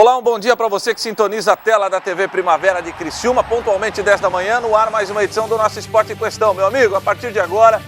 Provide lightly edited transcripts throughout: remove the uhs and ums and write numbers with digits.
Olá, um bom dia para você que sintoniza a tela da TV Primavera de Criciúma, pontualmente 10 da manhã, no ar mais uma edição do nosso Esporte em Questão. Meu amigo, a partir de agora,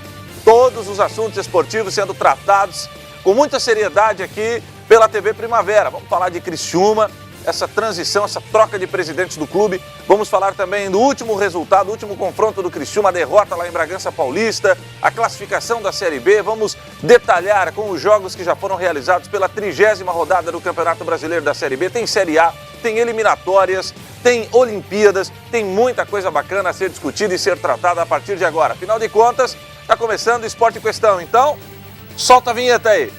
todos os assuntos esportivos sendo tratados com muita seriedade aqui pela TV Primavera. Vamos falar de Criciúma, essa transição, essa troca de presidentes do clube. Vamos falar também do último resultado, o último confronto do Criciúma, a derrota lá em Bragança Paulista, a classificação da Série B. Vamos detalhar com os jogos que já foram realizados pela 30ª rodada do Campeonato Brasileiro da Série B. Tem Série A, tem eliminatórias, tem Olimpíadas, tem muita coisa bacana a ser discutida e ser tratada a partir de agora. Afinal de contas, está começando o Esporte em Questão. Então, solta a vinheta aí.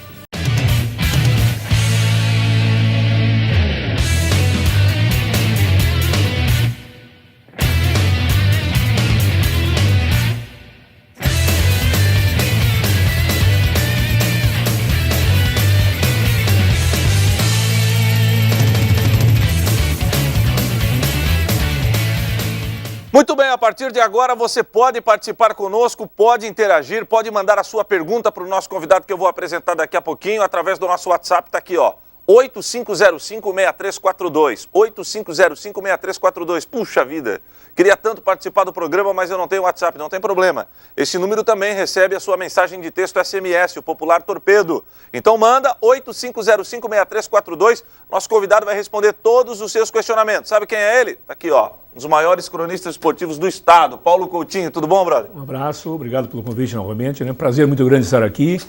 Muito bem, a partir de agora você pode participar conosco, pode interagir, pode mandar a sua pergunta para o nosso convidado que eu vou apresentar daqui a pouquinho através do nosso WhatsApp, está aqui, ó, 8505-6342, 8505-6342, puxa vida, queria tanto participar do programa, mas eu não tenho WhatsApp, não tem problema. Esse número também recebe a sua mensagem de texto SMS, o popular Torpedo. Então manda 8505-6342, nosso convidado vai responder todos os seus questionamentos. Sabe quem é ele? Está aqui, ó. Um dos maiores cronistas esportivos do estado, Paulo Coutinho. Tudo bom, brother? Um abraço, obrigado pelo convite novamente, né? Prazer muito grande estar aqui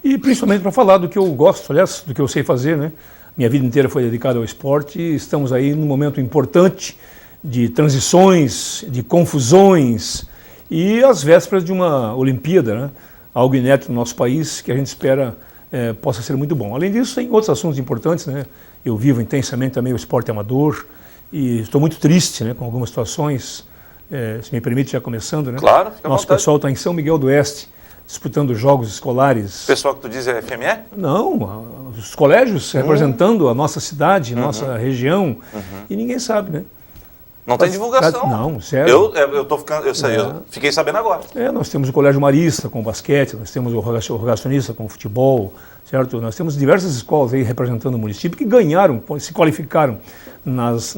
e principalmente para falar do que eu gosto, aliás, do que eu sei fazer, né? Minha vida inteira foi dedicada ao esporte e estamos aí num momento importante de transições, de confusões e às vésperas de uma Olimpíada, né? Algo inédito no nosso país que a gente espera possa ser muito bom. Além disso, tem outros assuntos importantes, né? Eu vivo intensamente também o esporte amador. E estou muito triste, né, com algumas situações, se me permite, já começando, né? Claro, fica à Nosso vontade. pessoal está em São Miguel do Oeste, disputando jogos escolares. O pessoal que tu diz é FME? Não, os colégios representando a nossa cidade, nossa região, e ninguém sabe, né? Não tem divulgação. Não, sério. Eu fiquei sabendo agora. Nós temos o Colégio Marista com basquete, nós temos o Rogacionista com futebol, certo? Nós temos diversas escolas aí representando o município que ganharam, se qualificaram nas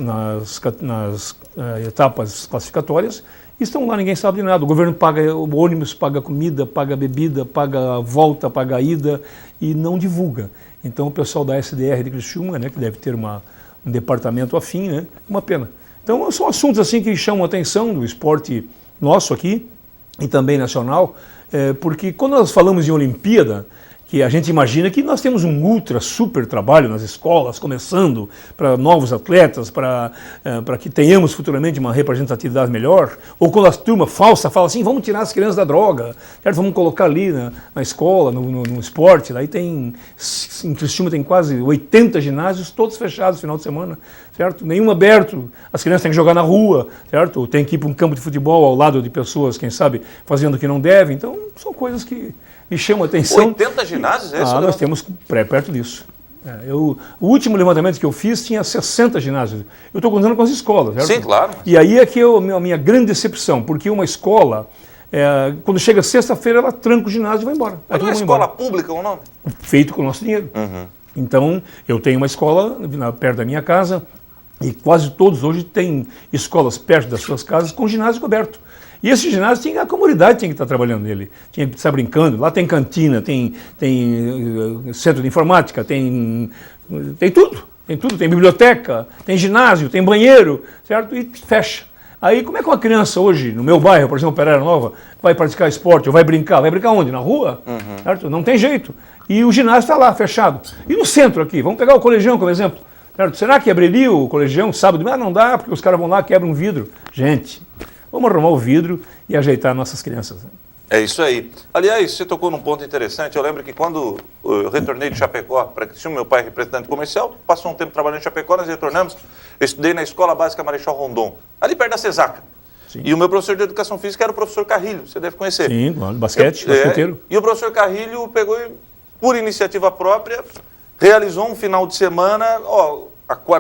etapas classificatórias e estão lá, ninguém sabe de nada. O governo paga o ônibus, paga comida, paga bebida, paga a volta, paga a ida e não divulga. Então o pessoal da SDR de Criciúma, né, que deve ter um departamento afim, né, uma pena. Então são assuntos assim que chamam a atenção do esporte nosso aqui e também nacional, porque quando nós falamos em Olimpíada, que a gente imagina que nós temos um ultra, super trabalho nas escolas, começando para novos atletas, para que tenhamos futuramente uma representatividade melhor, ou quando a turma falsa fala assim, vamos tirar as crianças da droga, certo? Vamos colocar ali na escola, no esporte, daí em Criciúma tem quase 80 ginásios, todos fechados no final de semana, certo? Nenhum aberto, as crianças têm que jogar na rua, certo? Tem que ir para um campo de futebol ao lado de pessoas, quem sabe, fazendo o que não devem, então são coisas que me chama a atenção. 80 ginásios? Nós temos perto disso. O último levantamento que eu fiz tinha 60 ginásios. Eu estou contando com as escolas, certo? Sim, claro. E aí é que a minha grande decepção, porque uma escola, quando chega sexta-feira, ela tranca o ginásio e vai embora. Mas não é escola pública o nome? Feito com o nosso dinheiro. Então, eu tenho uma escola perto da minha casa e quase todos hoje têm escolas perto das suas casas com ginásio coberto. E esse ginásio, a comunidade tinha que estar trabalhando nele, tinha que estar brincando. Lá tem cantina, tem centro de informática, tem tudo, tem biblioteca, tem ginásio, tem banheiro, certo? E fecha. Aí como é que uma criança hoje, no meu bairro, por exemplo, Pereira Nova, vai praticar esporte ou vai brincar? Vai brincar onde? Na rua? Certo? Não tem jeito. E o ginásio está lá, fechado. E no centro aqui, vamos pegar o Colegião como exemplo. Certo? Será que abriria o Colegião sábado? Não dá, porque os caras vão lá, quebram um vidro. Gente, vamos arrumar o vidro e ajeitar nossas crianças. É isso aí. Aliás, você tocou num ponto interessante. Eu lembro que quando eu retornei de Chapecó para Criciúma, meu pai é representante comercial, passou um tempo trabalhando em Chapecó, nós retornamos. Eu estudei na Escola Básica Marechal Rondon, ali perto da Cesaca. Sim. E o meu professor de Educação Física era o professor Carrilho, você deve conhecer. Sim, claro, basqueteiro. E o professor Carrilho pegou e, por iniciativa própria, realizou um final de semana,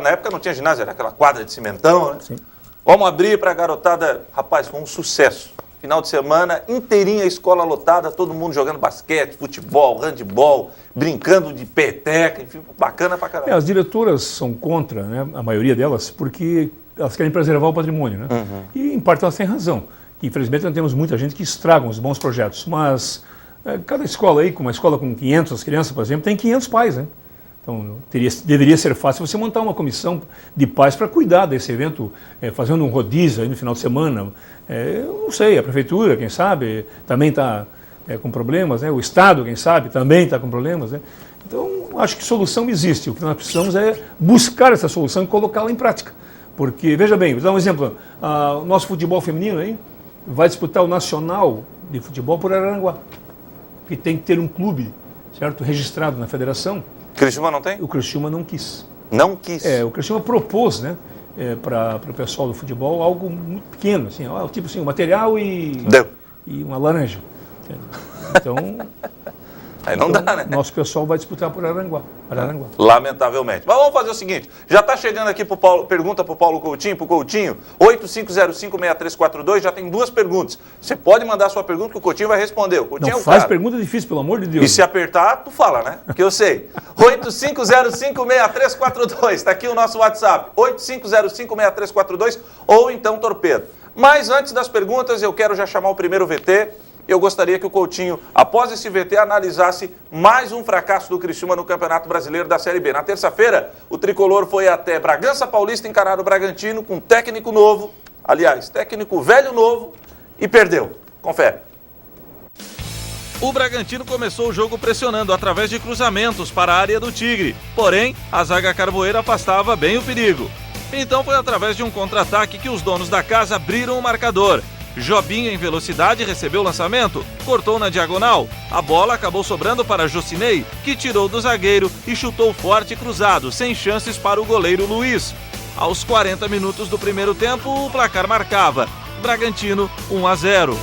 na época não tinha ginásio, era aquela quadra de cimentão, né? Sim. Vamos abrir para a garotada. Rapaz, foi um sucesso. final de semana, inteirinha, escola lotada, todo mundo jogando basquete, futebol, handebol, brincando de peteca, enfim, bacana pra caramba. As diretoras são contra, né, a maioria delas, porque elas querem preservar o patrimônio, né? E, em parte, elas têm razão. Infelizmente, nós temos muita gente que estraga os bons projetos, mas cada escola aí, como uma escola com 500 crianças, por exemplo, tem 500 pais, né? Então, deveria ser fácil você montar uma comissão de pais para cuidar desse evento, fazendo um rodízio aí no final de semana. Eu não sei, a prefeitura, quem sabe, também está com problemas, né? O Estado, quem sabe, também está com problemas, né? Então, acho que solução existe. O que nós precisamos é buscar essa solução e colocá-la em prática. Porque, veja bem, vou dar um exemplo. O nosso futebol feminino aí vai disputar o Nacional de Futebol por Araranguá, que tem que ter um clube, certo, registrado na federação. Criciúma não tem? O Criciúma não quis. Não quis? O Criciúma propôs, né, para o pessoal do futebol algo muito pequeno, assim, tipo assim, um material e uma laranja. Então, aí não dá, né? Nosso pessoal vai disputar por Araranguá. Lamentavelmente. Mas vamos fazer o seguinte, já está chegando aqui pro Paulo, pergunta para o Paulo Coutinho, para o Coutinho, 85056342, já tem 2 perguntas. Você pode mandar a sua pergunta que o Coutinho vai responder. O Coutinho não é o faz cara. Pergunta difícil, pelo amor de Deus. E se apertar, tu fala, né? Que eu sei. 85056342, está aqui o nosso WhatsApp, 85056342 ou então torpedo. Mas antes das perguntas, eu quero já chamar o primeiro VT. Eu gostaria que o Coutinho, após esse VT, analisasse mais um fracasso do Criciúma no Campeonato Brasileiro da Série B. Na terça-feira, o tricolor foi até Bragança Paulista encarar o Bragantino com técnico novo, aliás, técnico velho novo, e perdeu. Confere. O Bragantino começou o jogo pressionando através de cruzamentos para a área do Tigre. Porém, a zaga carvoeira afastava bem o perigo. Então foi através de um contra-ataque que os donos da casa abriram o marcador. Jobinho, em velocidade, recebeu o lançamento, cortou na diagonal. A bola acabou sobrando para Jocinei, que tirou do zagueiro e chutou forte e cruzado, sem chances para o goleiro Luiz. Aos 40 minutos do primeiro tempo, o placar marcava: Bragantino 1-0.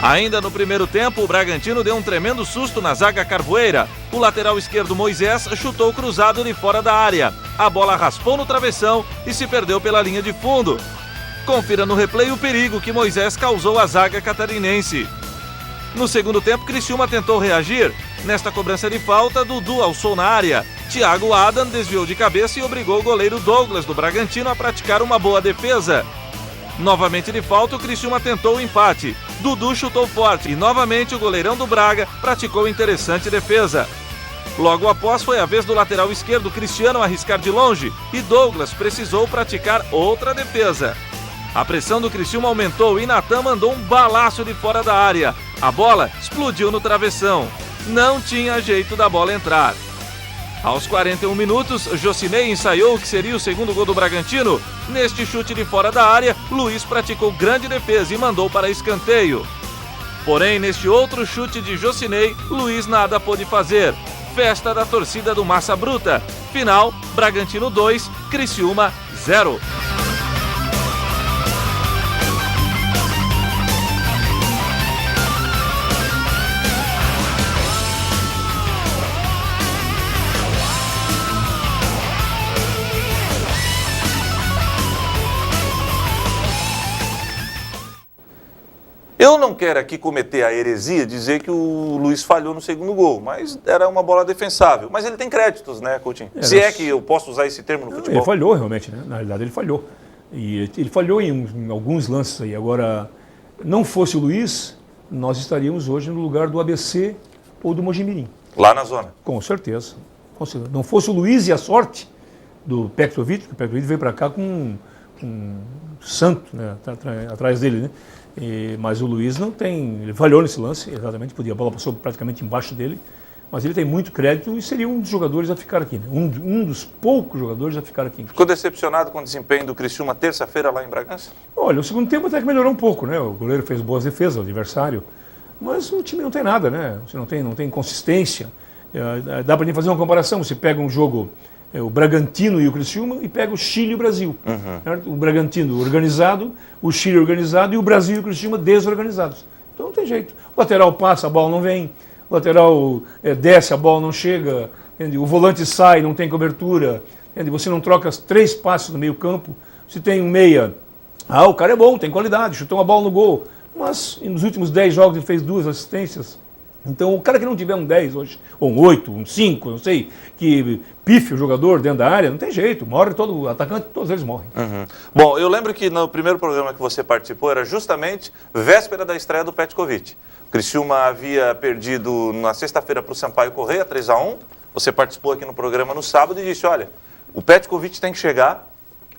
Ainda no primeiro tempo, o Bragantino deu um tremendo susto na zaga carvoeira. O lateral esquerdo Moisés chutou cruzado de fora da área. A bola raspou no travessão e se perdeu pela linha de fundo. Confira no replay o perigo que Moisés causou à zaga catarinense. No segundo tempo, Criciúma tentou reagir. Nesta cobrança de falta, Dudu alçou na área. Thiago Adam desviou de cabeça e obrigou o goleiro Douglas do Bragantino a praticar uma boa defesa. Novamente de falta, o Criciúma tentou o empate. Dudu chutou forte e novamente o goleirão do Braga praticou interessante defesa. Logo após foi a vez do lateral esquerdo Cristiano arriscar de longe e Douglas precisou praticar outra defesa. A pressão do Criciúma aumentou e Natan mandou um balaço de fora da área. A bola explodiu no travessão. Não tinha jeito da bola entrar. Aos 41 minutos, Jocinei ensaiou o que seria o segundo gol do Bragantino. Neste chute de fora da área, Luiz praticou grande defesa e mandou para escanteio. Porém, neste outro chute de Jocinei, Luiz nada pôde fazer. Festa da torcida do Massa Bruta. Final, Bragantino 2, Criciúma 0. Eu não quero aqui cometer a heresia, dizer que o Luiz falhou no segundo gol, mas era uma bola defensável. Mas ele tem créditos, né, Coutinho? Se é que eu posso usar esse termo no futebol. Ele falhou realmente, né? Na realidade ele falhou. E ele falhou em alguns lances aí. Agora, não fosse o Luiz, nós estaríamos hoje no lugar do ABC ou do Mojimirim. Lá na zona. Com certeza. Não fosse o Luiz e a sorte do Petrovic, que o Petrovic veio para cá com um santo, né, atrás dele, né? Mas o Luiz não tem, ele falhou nesse lance, exatamente, a bola passou praticamente embaixo dele, mas ele tem muito crédito e seria um dos jogadores a ficar aqui, né? Um dos poucos jogadores a ficar aqui. Ficou decepcionado com o desempenho do Criciúma terça-feira lá em Bragança? Olha, o segundo tempo até que melhorou um pouco, né? O goleiro fez boas defesas, o adversário, mas o time não tem nada, né? Você não tem consistência. Dá para fazer uma comparação, você pega um jogo o Bragantino e o Criciúma e pega o Chile e o Brasil. Certo? O Bragantino organizado, o Chile organizado e o Brasil e o Criciúma desorganizados. Então não tem jeito. O lateral passa, a bola não vem. O lateral desce, a bola não chega. Entende? O volante sai, não tem cobertura. Entende? Você não troca 3 passos no meio campo. Se tem um meia, o cara é bom, tem qualidade, chutou uma bola no gol. Mas nos últimos 10 jogos ele fez 2 assistências. Então, o cara que não tiver um 10 hoje, ou um 8, um 5, não sei, que pife o jogador dentro da área, não tem jeito, morre todo atacante, todos eles morrem. Bom, eu lembro que no primeiro programa que você participou era justamente véspera da estreia do Petkovic. O Criciúma havia perdido na sexta-feira para o Sampaio Corrêa, 3-1. Você participou aqui no programa no sábado e disse, olha, o Petkovic tem que chegar,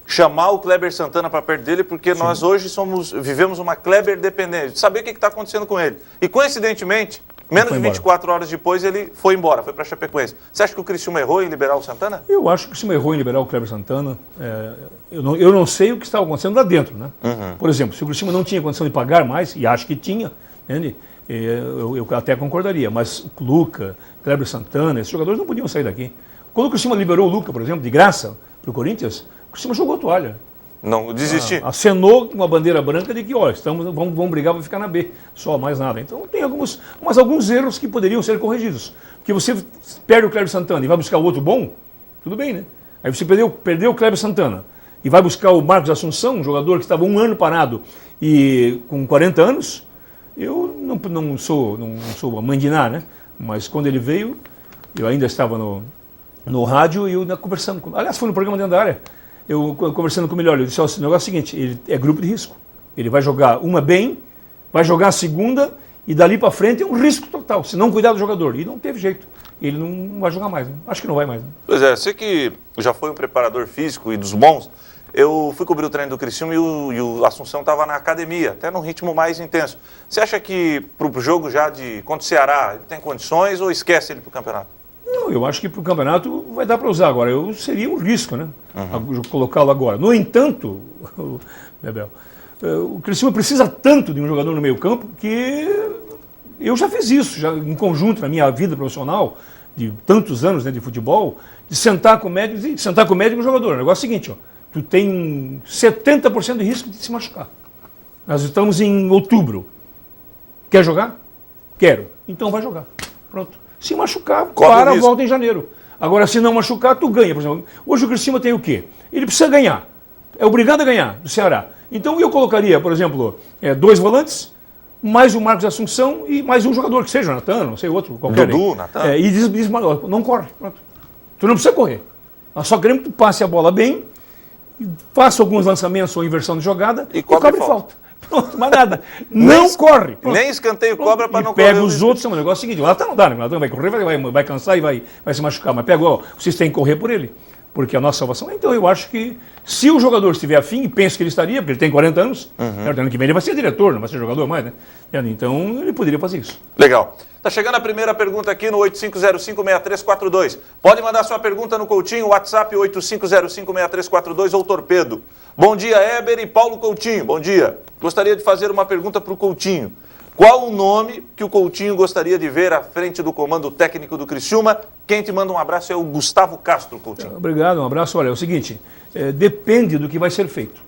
chamar o Kleber Santana para perto dele, porque nós hoje vivemos uma Kleber dependente, de saber o que está acontecendo com ele. E coincidentemente, menos de 24 horas depois, ele foi embora, foi para a Chapecoense. Você acha que o Criciúma errou em liberar o Santana? Eu acho que o Criciúma errou em liberar o Kleber Santana. Eu não sei o que estava acontecendo lá dentro, né? Por exemplo, se o Criciúma não tinha condição de pagar mais, e acho que tinha, entende? Eu até concordaria, mas o Luca, Kleber Santana, esses jogadores não podiam sair daqui. Quando o Criciúma liberou o Luca, por exemplo, de graça, para o Corinthians, o Criciúma jogou a toalha. Não desistir. Acenou uma bandeira branca de que, olha, vamos brigar para ficar na B, só, mais nada. Então tem alguns erros que poderiam ser corrigidos. Porque você perde o Kleber Santana e vai buscar o outro bom, tudo bem, né? Aí você perdeu o Kleber Santana e vai buscar o Marcos Assunção, um jogador que estava 1 ano parado e com 40 anos, eu não sou a mãe de Ná, né? Mas quando ele veio, eu ainda estava no rádio e eu conversando com... Aliás, foi no programa dentro da área. Eu conversando com o melhor, eu disse, o negócio é o seguinte, ele é grupo de risco. Ele vai jogar uma bem, vai jogar a segunda e dali para frente é um risco total, se não cuidar do jogador. E não teve jeito. Ele não vai jogar mais, né? Acho que não vai mais. Né? Pois é, você que já foi um preparador físico e dos bons, eu fui cobrir o treino do Criciúma e o Assunção estava na academia, até num ritmo mais intenso. Você acha que para o jogo já contra o Ceará ele tem condições ou esquece ele para o campeonato? Não, eu acho que para o campeonato vai dar para usar agora. Seria um risco, né? Colocá-lo agora. No entanto, Bebel, o Criciúma precisa tanto de um jogador no meio campo que eu já fiz isso, já em conjunto na minha vida profissional, de tantos anos, né, de futebol, de sentar com o médico e com o jogador. O negócio é o seguinte, ó, tu tem 70% de risco de se machucar. Nós estamos em outubro. Quer jogar? Quero. Então vai jogar. Pronto. Se machucar, volta em janeiro. Agora, se não machucar, tu ganha. Por exemplo, hoje o Criciúma tem o quê? Ele precisa ganhar. É obrigado a ganhar do Ceará. Então eu colocaria, por exemplo, 2 volantes, mais o Marcos Assunção e mais um jogador que seja, o Natan, não sei, outro, qualquer. Dudu, Natan. E diz, não corre. Pronto. Tu não precisa correr. Nós só queremos que tu passe a bola bem, faça alguns lançamentos ou inversão de jogada e cobre falta. Pronto, mas nada. Não corre. Pronto. Nem escanteio cobra para não correr. Pega os outros, o negócio é o seguinte, o Natan não dá, né? O Natan vai correr, vai cansar e vai se machucar. Mas pega, vocês têm que correr por ele, porque a nossa salvação. Então eu acho que se o jogador estiver afim, e penso que ele estaria, porque ele tem 40 anos, ano que vem ele vai ser diretor, não vai ser jogador mais, né? Então ele poderia fazer isso. Legal. Tá chegando a primeira pergunta aqui no 8505-6342. Pode mandar sua pergunta no Coutinho, WhatsApp 8505-6342 ou Torpedo. Bom dia, Éber e Paulo Coutinho. Bom dia. Gostaria de fazer uma pergunta para o Coutinho. Qual o nome que o Coutinho gostaria de ver à frente do comando técnico do Criciúma? Quem te manda um abraço é o Gustavo Castro, Coutinho. Obrigado, um abraço. Olha, é o seguinte, depende do que vai ser feito.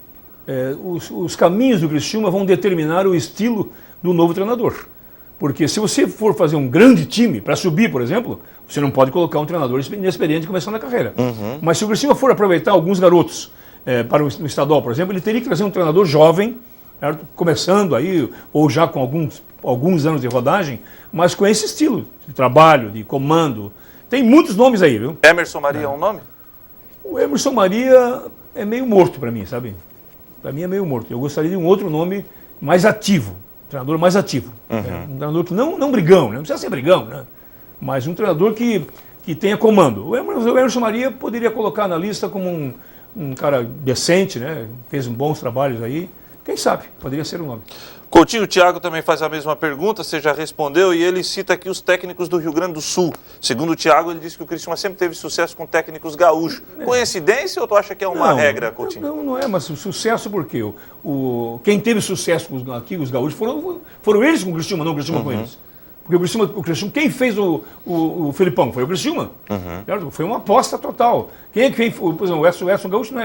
Os caminhos do Criciúma vão determinar o estilo do novo treinador. Porque se você for fazer um grande time para subir, por exemplo, você não pode colocar um treinador inexperiente começando a carreira. Mas se o Criciúma for aproveitar alguns garotos para o estadual, por exemplo, ele teria que trazer um treinador jovem, certo? Começando aí, ou já com alguns anos de rodagem, mas com esse estilo de trabalho, de comando. Tem muitos nomes aí, viu? Emerson Maria é um nome? O Emerson Maria é meio morto para mim, sabe? Para mim é meio morto. Eu gostaria de um outro nome mais ativo. Um treinador mais ativo. Um treinador que não brigão, né? Não precisa ser brigão, né? Mas um treinador que tenha comando. O Emerson Maria poderia colocar na lista como um cara decente, né? Fez bons trabalhos aí. Quem sabe? Poderia ser um nome. Coutinho, o Thiago também faz a mesma pergunta, você já respondeu, e ele cita aqui os técnicos do Rio Grande do Sul. Segundo o Thiago, ele disse que o Criciúma sempre teve sucesso com técnicos gaúchos. Coincidência ou tu acha que é uma regra, Coutinho? Não é, mas sucesso porque quem teve sucesso aqui, os gaúchos, foram eles com o Criciúma, não o Criciúma com eles. Porque o Criciúma, quem fez o Felipão? Foi o Criciúma. Certo? Foi uma aposta total. Quem é que fez? Por exemplo, o Edson Gaúcho não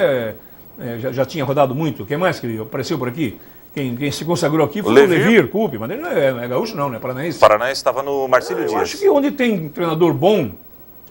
já tinha rodado muito. Quem mais que apareceu por aqui? Quem se consagrou aqui foi o Levir Coupe, mas ele não é gaúcho não, né? Paranaense. Paranaense estava no Marcílio Dias. Eu acho que onde tem treinador bom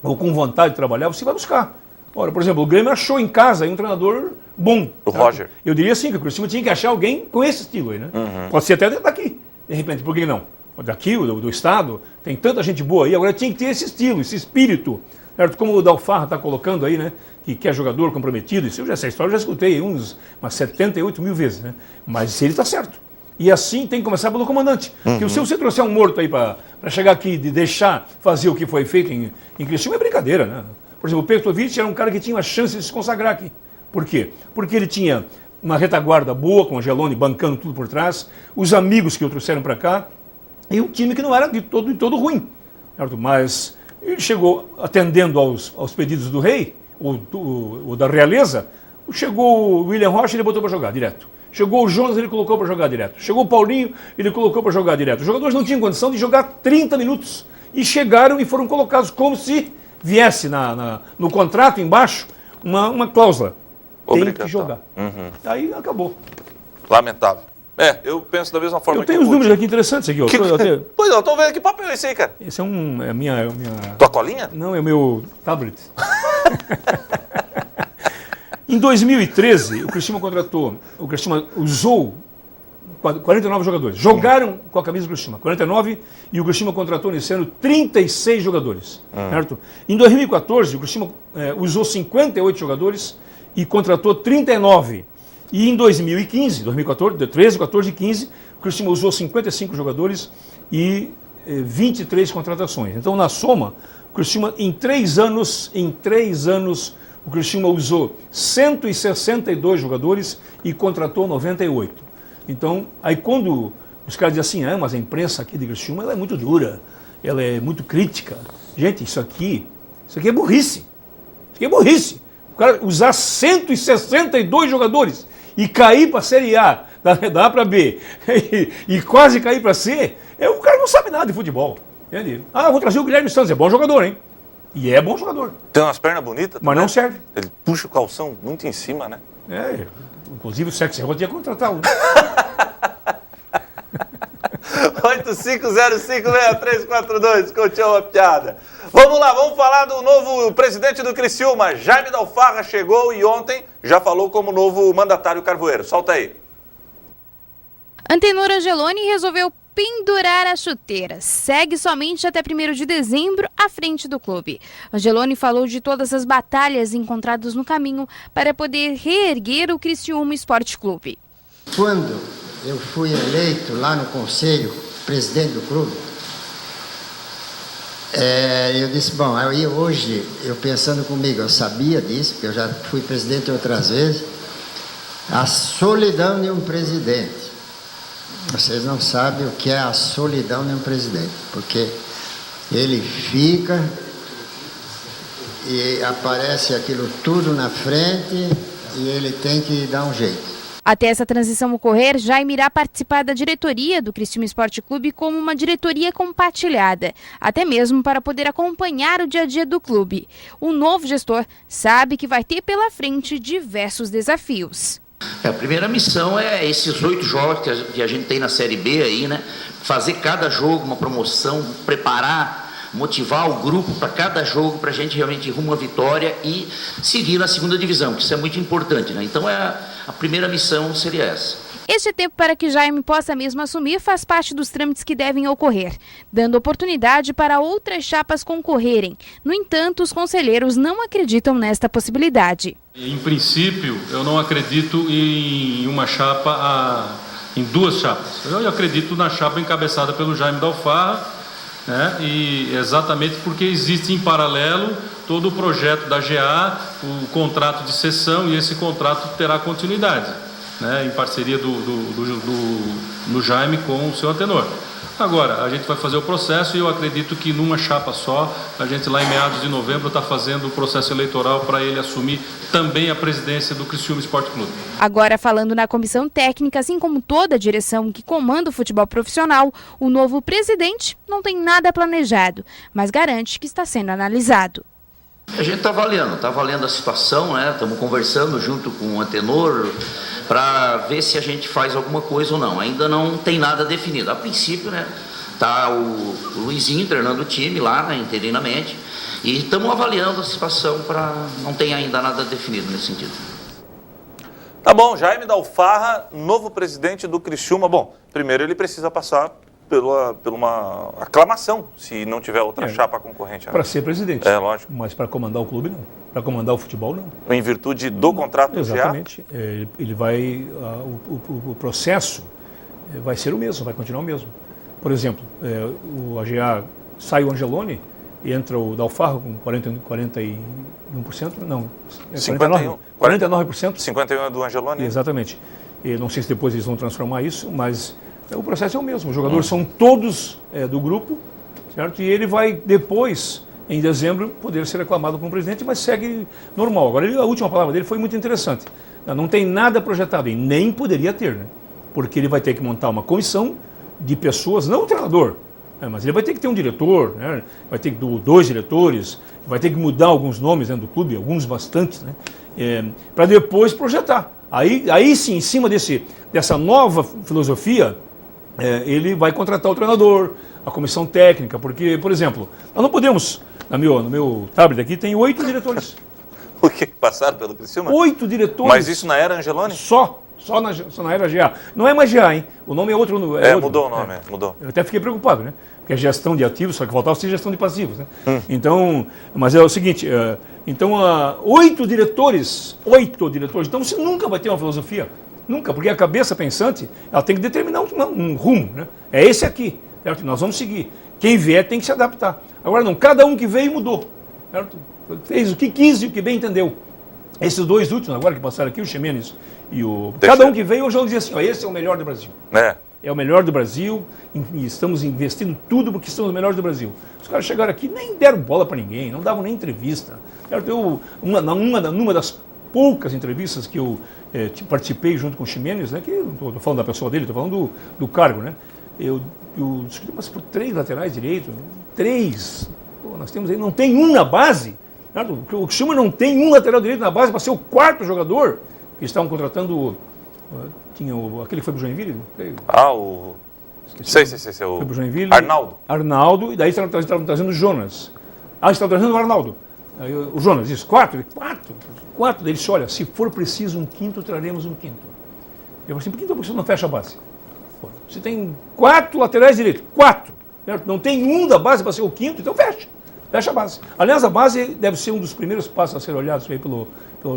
ou com vontade de trabalhar, você vai buscar. Ora, por exemplo, o Grêmio achou em casa aí um treinador bom. O Roger. Eu diria assim, que o Criciúma tinha que achar alguém com esse estilo aí, né? Pode ser até daqui, de repente, por que não? Daqui, do estado, tem tanta gente boa aí, agora tinha que ter esse estilo, esse espírito, certo? Como o Dalfarra está colocando aí, né? Que é jogador comprometido, essa história eu já escutei umas 78 mil vezes, né? Mas ele está certo. E assim tem que começar pelo comandante. Porque se você trouxer um morto aí para chegar aqui e deixar fazer o que foi feito em Criciúma, é brincadeira, né? Por exemplo, o Petrovic era um cara que tinha a chance de se consagrar aqui. Por quê? Porque ele tinha uma retaguarda boa, com o Angeloni bancando tudo por trás, os amigos que o trouxeram para cá, e um time que não era de todo ruim. Certo? Mas ele chegou atendendo aos pedidos do rei, ou da realeza. Chegou o William Rocha, ele botou para jogar direto. Chegou o Jonas, ele colocou para jogar direto. Chegou o Paulinho, ele colocou para jogar direto. Os jogadores não tinham condição de jogar 30 minutos. E chegaram e foram colocados como se viesse no contrato embaixo uma cláusula. Tem que jogar. Aí acabou. Lamentável. Eu penso da mesma forma que eu tenho os números aqui interessantes aqui. Ó. Pois eu estou vendo que papel é esse aí, cara. Esse é a minha... Tua colinha? Não, é o meu tablet. Em 2013, o Criciúma usou 49 jogadores. Jogaram com a camisa do Criciúma, 49, e o Criciúma contratou nesse ano 36 jogadores. Certo? Em 2014, o Criciúma usou 58 jogadores e contratou 39. E em 2015, 2013, 14 e 15, o Criciúma usou 55 jogadores e 23 contratações. Então, na soma, o Criciúma, em 3 anos, o Criciúma usou 162 jogadores e contratou 98. Então, aí quando os caras dizem assim, mas a imprensa aqui de Criciúma ela é muito dura, ela é muito crítica. Gente, isso aqui é burrice. Isso aqui é burrice. O cara usar 162 jogadores e cair para a Série A, da A para B, e quase cair para C, o cara não sabe nada de futebol. Entende? Vou trazer o Guilherme Santos, é bom jogador, hein? E é bom jogador. Tem umas pernas bonitas. Mas não serve. Ele puxa o calção muito em cima, né? Inclusive o Sexy Road ia contratá-lo. 85056342, Coutinho, uma piada. Vamos lá, vamos falar do novo presidente do Criciúma. Jaime Dalfarra chegou e ontem já falou como novo mandatário carvoeiro. Solta aí. Antenor Angeloni resolveu pendurar as chuteiras. Segue somente até 1º de dezembro à frente do clube. Angeloni falou de todas as batalhas encontradas no caminho para poder reerguer o Criciúma Esporte Clube. Quando eu fui eleito lá no conselho, presidente do clube, eu disse, aí hoje, eu pensando comigo, eu sabia disso, porque eu já fui presidente outras vezes, a solidão de um presidente. Vocês não sabem o que é a solidão de um presidente, porque ele fica e aparece aquilo tudo na frente e ele tem que dar um jeito. Até essa transição ocorrer, Jaime irá participar da diretoria do Criciúma Esporte Clube como uma diretoria compartilhada, até mesmo para poder acompanhar o dia a dia do clube. O novo gestor sabe que vai ter pela frente diversos desafios. A primeira missão é esses 8 jogos que a gente tem na Série B aí, né? Fazer cada jogo uma promoção, preparar, motivar o grupo para cada jogo, para a gente realmente ir rumo à vitória e seguir na 2ª divisão, que isso é muito importante, né? Então a primeira missão seria essa. Este tempo para que Jaime possa mesmo assumir faz parte dos trâmites que devem ocorrer, dando oportunidade para outras chapas concorrerem. No entanto, os conselheiros não acreditam nesta possibilidade. Em princípio, eu não acredito em uma chapa, em 2 chapas. Eu acredito na chapa encabeçada pelo Jaime Dalfarra, né? E exatamente porque existe em paralelo todo o projeto da GA, o contrato de cessão, e esse contrato terá continuidade, né, em parceria do Jaime com o seu Antenor. Agora, a gente vai fazer o processo e eu acredito que numa chapa só, a gente lá em meados de novembro está fazendo o processo eleitoral para ele assumir também a presidência do Criciúma Esporte Clube. Agora, falando na comissão técnica, assim como toda a direção que comanda o futebol profissional, o novo presidente não tem nada planejado, mas garante que está sendo analisado. A gente está avaliando a situação, né? Estamos conversando junto com o Antenor para ver se a gente faz alguma coisa ou não. Ainda não tem nada definido. A princípio, né, tá o Luizinho treinando o time lá, né, interinamente, e estamos avaliando a situação para não ter ainda nada definido nesse sentido. Tá bom, Jaime Dalfarra, novo presidente do Criciúma. Bom, primeiro ele precisa passar por uma aclamação, se não tiver outra chapa concorrente. Para ser presidente. É, lógico. Mas para comandar o clube, não. Para comandar o futebol, não. Em virtude do contrato do GA? Exatamente. Ele vai... O processo vai ser o mesmo, vai continuar o mesmo. Por exemplo, o AGA sai o Angeloni e entra o Dalfarra com 41%, não, 49%. 51% é do Angeloni? Exatamente. E não sei se depois eles vão transformar isso, mas o processo é o mesmo. Os jogadores são todos do grupo, certo? E ele vai depois, em dezembro, poder ser aclamado como presidente, mas segue normal. Agora, a última palavra dele foi muito interessante. Não tem nada projetado e nem poderia ter, né? Porque ele vai ter que montar uma comissão de pessoas, não o treinador, mas ele vai ter que ter um diretor, né? Vai ter que ter 2 diretores, vai ter que mudar alguns nomes dentro do clube, alguns bastantes, né? Para depois projetar. Aí sim, em cima dessa nova filosofia, ele vai contratar o treinador, a comissão técnica, porque, por exemplo, nós não podemos, no meu tablet aqui tem 8 diretores. O que passaram pelo Criciúma? 8 diretores. Mas isso na era Angeloni? Só na era GA. Não é mais GA, hein? O nome é outro. Outro. Mudou o nome, mudou. Eu até fiquei preocupado, né? Porque é gestão de ativos, só que faltava ser gestão de passivos, né? Então, mas é o seguinte, 8 diretores, então você nunca vai ter uma filosofia, nunca, porque a cabeça pensante, ela tem que determinar um rumo, né? É esse aqui, certo? Nós vamos seguir. Quem vier tem que se adaptar. Agora não, cada um que veio mudou, certo? Fez o que quis e o que bem entendeu. Esses 2 últimos, agora que passaram aqui, o Ximenes e o... Cada um que veio, eu já dizia assim, esse é o melhor do Brasil. É o melhor do Brasil e estamos investindo tudo porque somos os melhores do Brasil. Os caras chegaram aqui, nem deram bola para ninguém, não davam nem entrevista. Numa das poucas entrevistas que eu participei junto com o Ximenes, né, que eu não estou falando da pessoa dele, estou falando do cargo, né? Eu discuti, mas por 3 laterais direitos, 3, nós temos aí, não tem um na base. O Criciúma não tem um lateral direito na base para ser o 4º jogador. Eles estavam contratando, tinha aquele que foi para o Joinville? Sei. Foi para o Joinville. Arnaldo, e daí estavam trazendo o Jonas. Estavam trazendo o Arnaldo. O Jonas, isso, 4. Daí ele disse, olha, se for preciso um 5º, traremos um 5º. Eu falei assim, por que então você não fecha a base? Você tem 4 laterais direitos, 4. Certo? Não tem um da base para ser o 5º, então fecha a base. Aliás, a base deve ser um dos primeiros passos a ser olhados aí pelo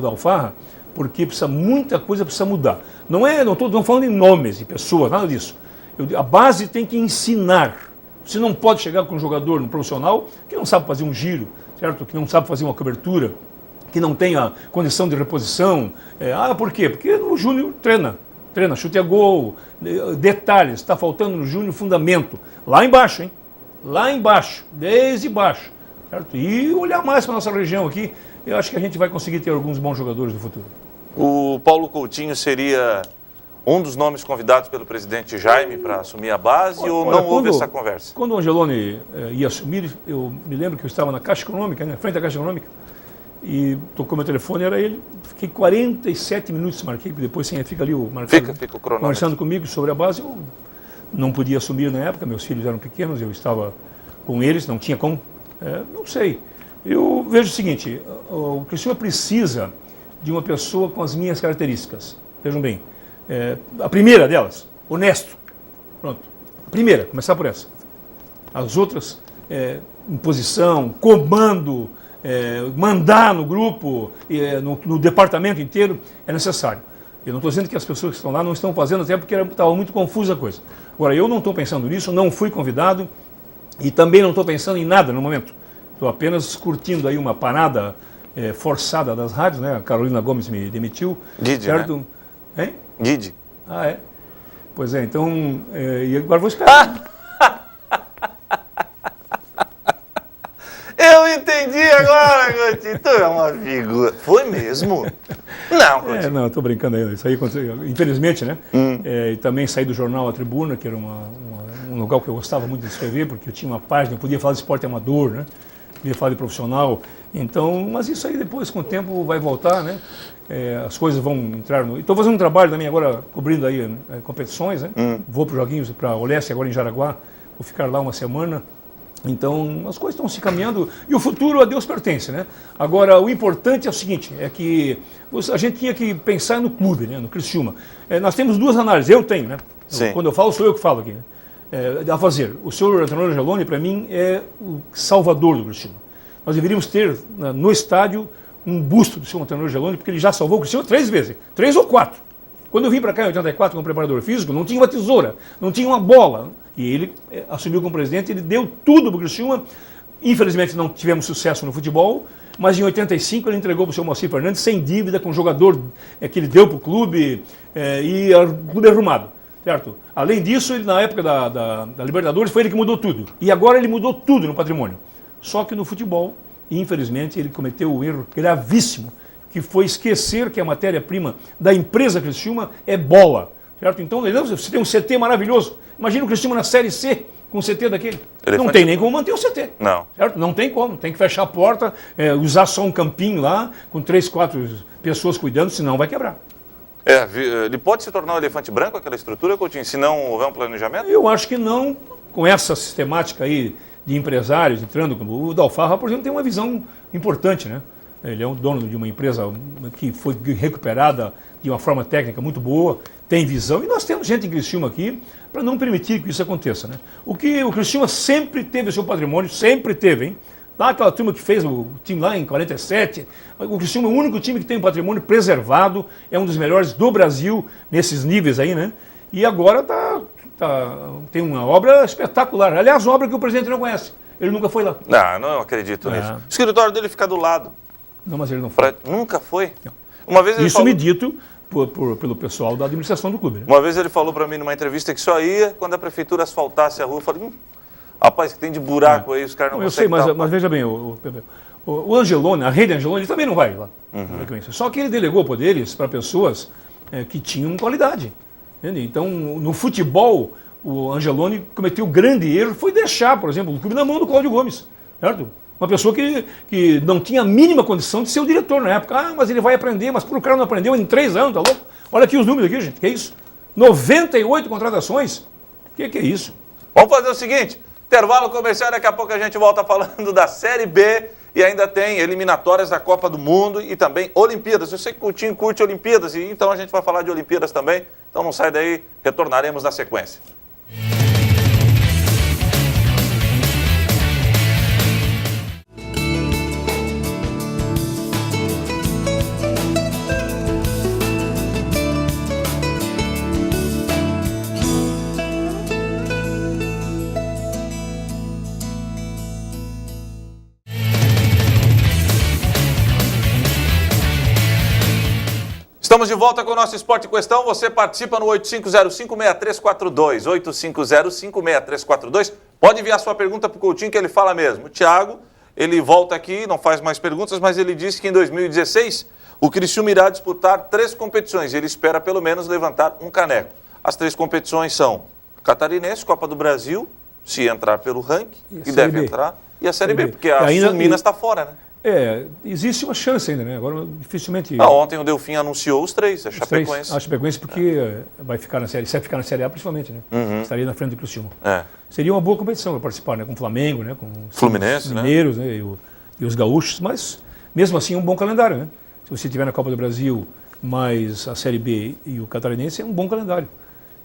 Dalfarra, porque muita coisa precisa mudar. Não estou falando em nomes de pessoas, nada disso. A base tem que ensinar. Você não pode chegar com um jogador no profissional que não sabe fazer um giro, certo? Que não sabe fazer uma cobertura, que não tem a condição de reposição. Por quê? Porque o Júnior treina, chute a gol, detalhes, está faltando no Júnior fundamento. Lá embaixo, hein? Lá embaixo, desde baixo. Certo? E olhar mais para a nossa região aqui, eu acho que a gente vai conseguir ter alguns bons jogadores no futuro. O Paulo Coutinho seria um dos nomes convidados pelo presidente Jaime para assumir a base ou não houve essa conversa? Quando o Angeloni ia assumir, eu me lembro que eu estava na Caixa Econômica, né, frente à Caixa Econômica, e tocou meu telefone, era ele. Fiquei 47 minutos, marquei, depois fica ali o marcado. Fica o cronômetro. Conversando comigo sobre a base, eu não podia assumir na época, meus filhos eram pequenos, eu estava com eles, não tinha como. Não sei. Eu vejo o seguinte, o Criciúma precisa de uma pessoa com as minhas características. Vejam bem, a primeira delas, honesto. Pronto. A primeira, começar por essa. As outras, imposição, comando, mandar no grupo, no departamento inteiro, é necessário. Eu não estou dizendo que as pessoas que estão lá não estão fazendo, até porque estava muito confusa a coisa. Agora, eu não estou pensando nisso, não fui convidado e também não estou pensando em nada no momento. Estou apenas curtindo aí uma parada forçada das rádios, né? A Carolina Gomes me demitiu. Didi, certo? Né? Hein? Didi. É. Pois é, então, e agora vou esperar. entendi agora, Coutinho. Tu é uma figura. Foi mesmo? Não, Coutinho. Não, eu tô brincando aí. Isso aí aconteceu, infelizmente, né? E também saí do jornal A Tribuna, que era um lugar que eu gostava muito de escrever, porque eu tinha uma página, eu podia falar de esporte amador, né? Podia falar de profissional. Então, mas isso aí depois, com o tempo, vai voltar, né? As coisas vão entrar no... Estou fazendo um trabalho também agora, cobrindo aí competições, né? Vou para os joguinhos, para o Leste, agora em Jaraguá. Vou ficar lá uma semana. Então, as coisas estão se caminhando e o futuro a Deus pertence, né? Agora, o importante é o seguinte, é que a gente tinha que pensar no clube, né? No Criciúma. Nós temos duas análises, eu tenho, né? Quando eu falo, sou eu que falo aqui, né? A fazer. O senhor Antônio Angeloni, para mim, é o salvador do Criciúma. Nós deveríamos ter no estádio um busto do senhor Antônio Angeloni, porque ele já salvou o Criciúma 3 vezes, 3 ou 4. Quando eu vim para cá em 84 como preparador físico, não tinha uma tesoura, não tinha uma bola. E ele assumiu como presidente, ele deu tudo para o Criciúma. Infelizmente não tivemos sucesso no futebol, mas em 85 ele entregou para o senhor Moacir Fernandes sem dívida, com o jogador que ele deu para o clube e o clube arrumado. Certo? Além disso, ele, na época da Libertadores, foi ele que mudou tudo. E agora ele mudou tudo no patrimônio. Só que no futebol, infelizmente, ele cometeu um erro gravíssimo, que foi esquecer que a matéria-prima da empresa Criciúma é bola. Certo? Então, você tem um CT maravilhoso. Imagina o Criciúma na Série C com um CT daquele. Não tem nem como manter o CT. Não. Certo? Não tem como. Tem que fechar a porta, usar só um campinho lá, com 3, 4 pessoas cuidando, senão vai quebrar. Ele pode se tornar um elefante branco, aquela estrutura, Coutinho, se não houver um planejamento? Eu acho que não, com essa sistemática aí de empresários entrando, como o Dalfarra, por exemplo, tem uma visão importante, né? Ele é um dono de uma empresa que foi recuperada de uma forma técnica muito boa, tem visão, e nós temos gente em Criciúma aqui para não permitir que isso aconteça, né? O Criciúma sempre teve o seu patrimônio, sempre teve, hein? Lá aquela turma que fez o time lá em 47, o Criciúma é o único time que tem um patrimônio preservado, é um dos melhores do Brasil nesses níveis aí, né? E agora tem uma obra espetacular. Aliás, obra que o presidente não conhece. Ele nunca foi lá. Não acredito nisso. O escritório dele fica do lado. Não, mas ele não foi. Nunca foi? Não. Uma vez ele Isso me dito pelo pessoal da administração do clube. Né? Uma vez ele falou para mim numa entrevista que só ia quando a prefeitura asfaltasse a rua. Eu falei, rapaz, que tem de buraco aí, os caras não conseguem. Eu sei, mas veja bem, o Angeloni, a rede Angeloni, ele também não vai lá. Só que ele delegou poderes para pessoas que tinham qualidade. Entende? Então, no futebol, o Angeloni cometeu um grande erro, foi deixar, por exemplo, o clube na mão do Cláudio Gomes. Certo? Uma pessoa que não tinha a mínima condição de ser o diretor na época. Mas ele vai aprender, mas o cara não aprendeu em 3 anos, tá louco? Olha aqui os números aqui, gente, que é isso? 98 contratações? Que é isso? Vamos fazer o seguinte, intervalo comercial, daqui a pouco a gente volta falando da Série B e ainda tem eliminatórias da Copa do Mundo e também Olimpíadas. Eu sei que o Coutinho curte Olimpíadas, e então a gente vai falar de Olimpíadas também. Então não sai daí, retornaremos na sequência. Estamos de volta com o nosso Esporte em Questão. Você participa no 8505-6342. 8505-6342. Pode enviar sua pergunta para o Coutinho, que ele fala mesmo. O Thiago, ele volta aqui, não faz mais perguntas, mas ele disse que em 2016 o Criciúma irá disputar 3 competições. Ele espera pelo menos levantar um caneco. As 3 competições são Catarinense, Copa do Brasil, se entrar pelo ranking, e deve entrar, e a Série B, porque a Minas está fora, né? Existe uma chance ainda, né? Agora, dificilmente... Ontem o Delfim anunciou os 3, a Chapecoense. A Chapecoense porque vai ficar na Série, se vai ficar na Série A principalmente, né? Estaria na frente do Criciúma. Seria uma boa competição para participar, né? Com o Flamengo, né? Com Fluminense, os mineiros, né? E os gaúchos, mas mesmo assim é um bom calendário, né? Se você tiver na Copa do Brasil, mais a Série B e o Catarinense, é um bom calendário.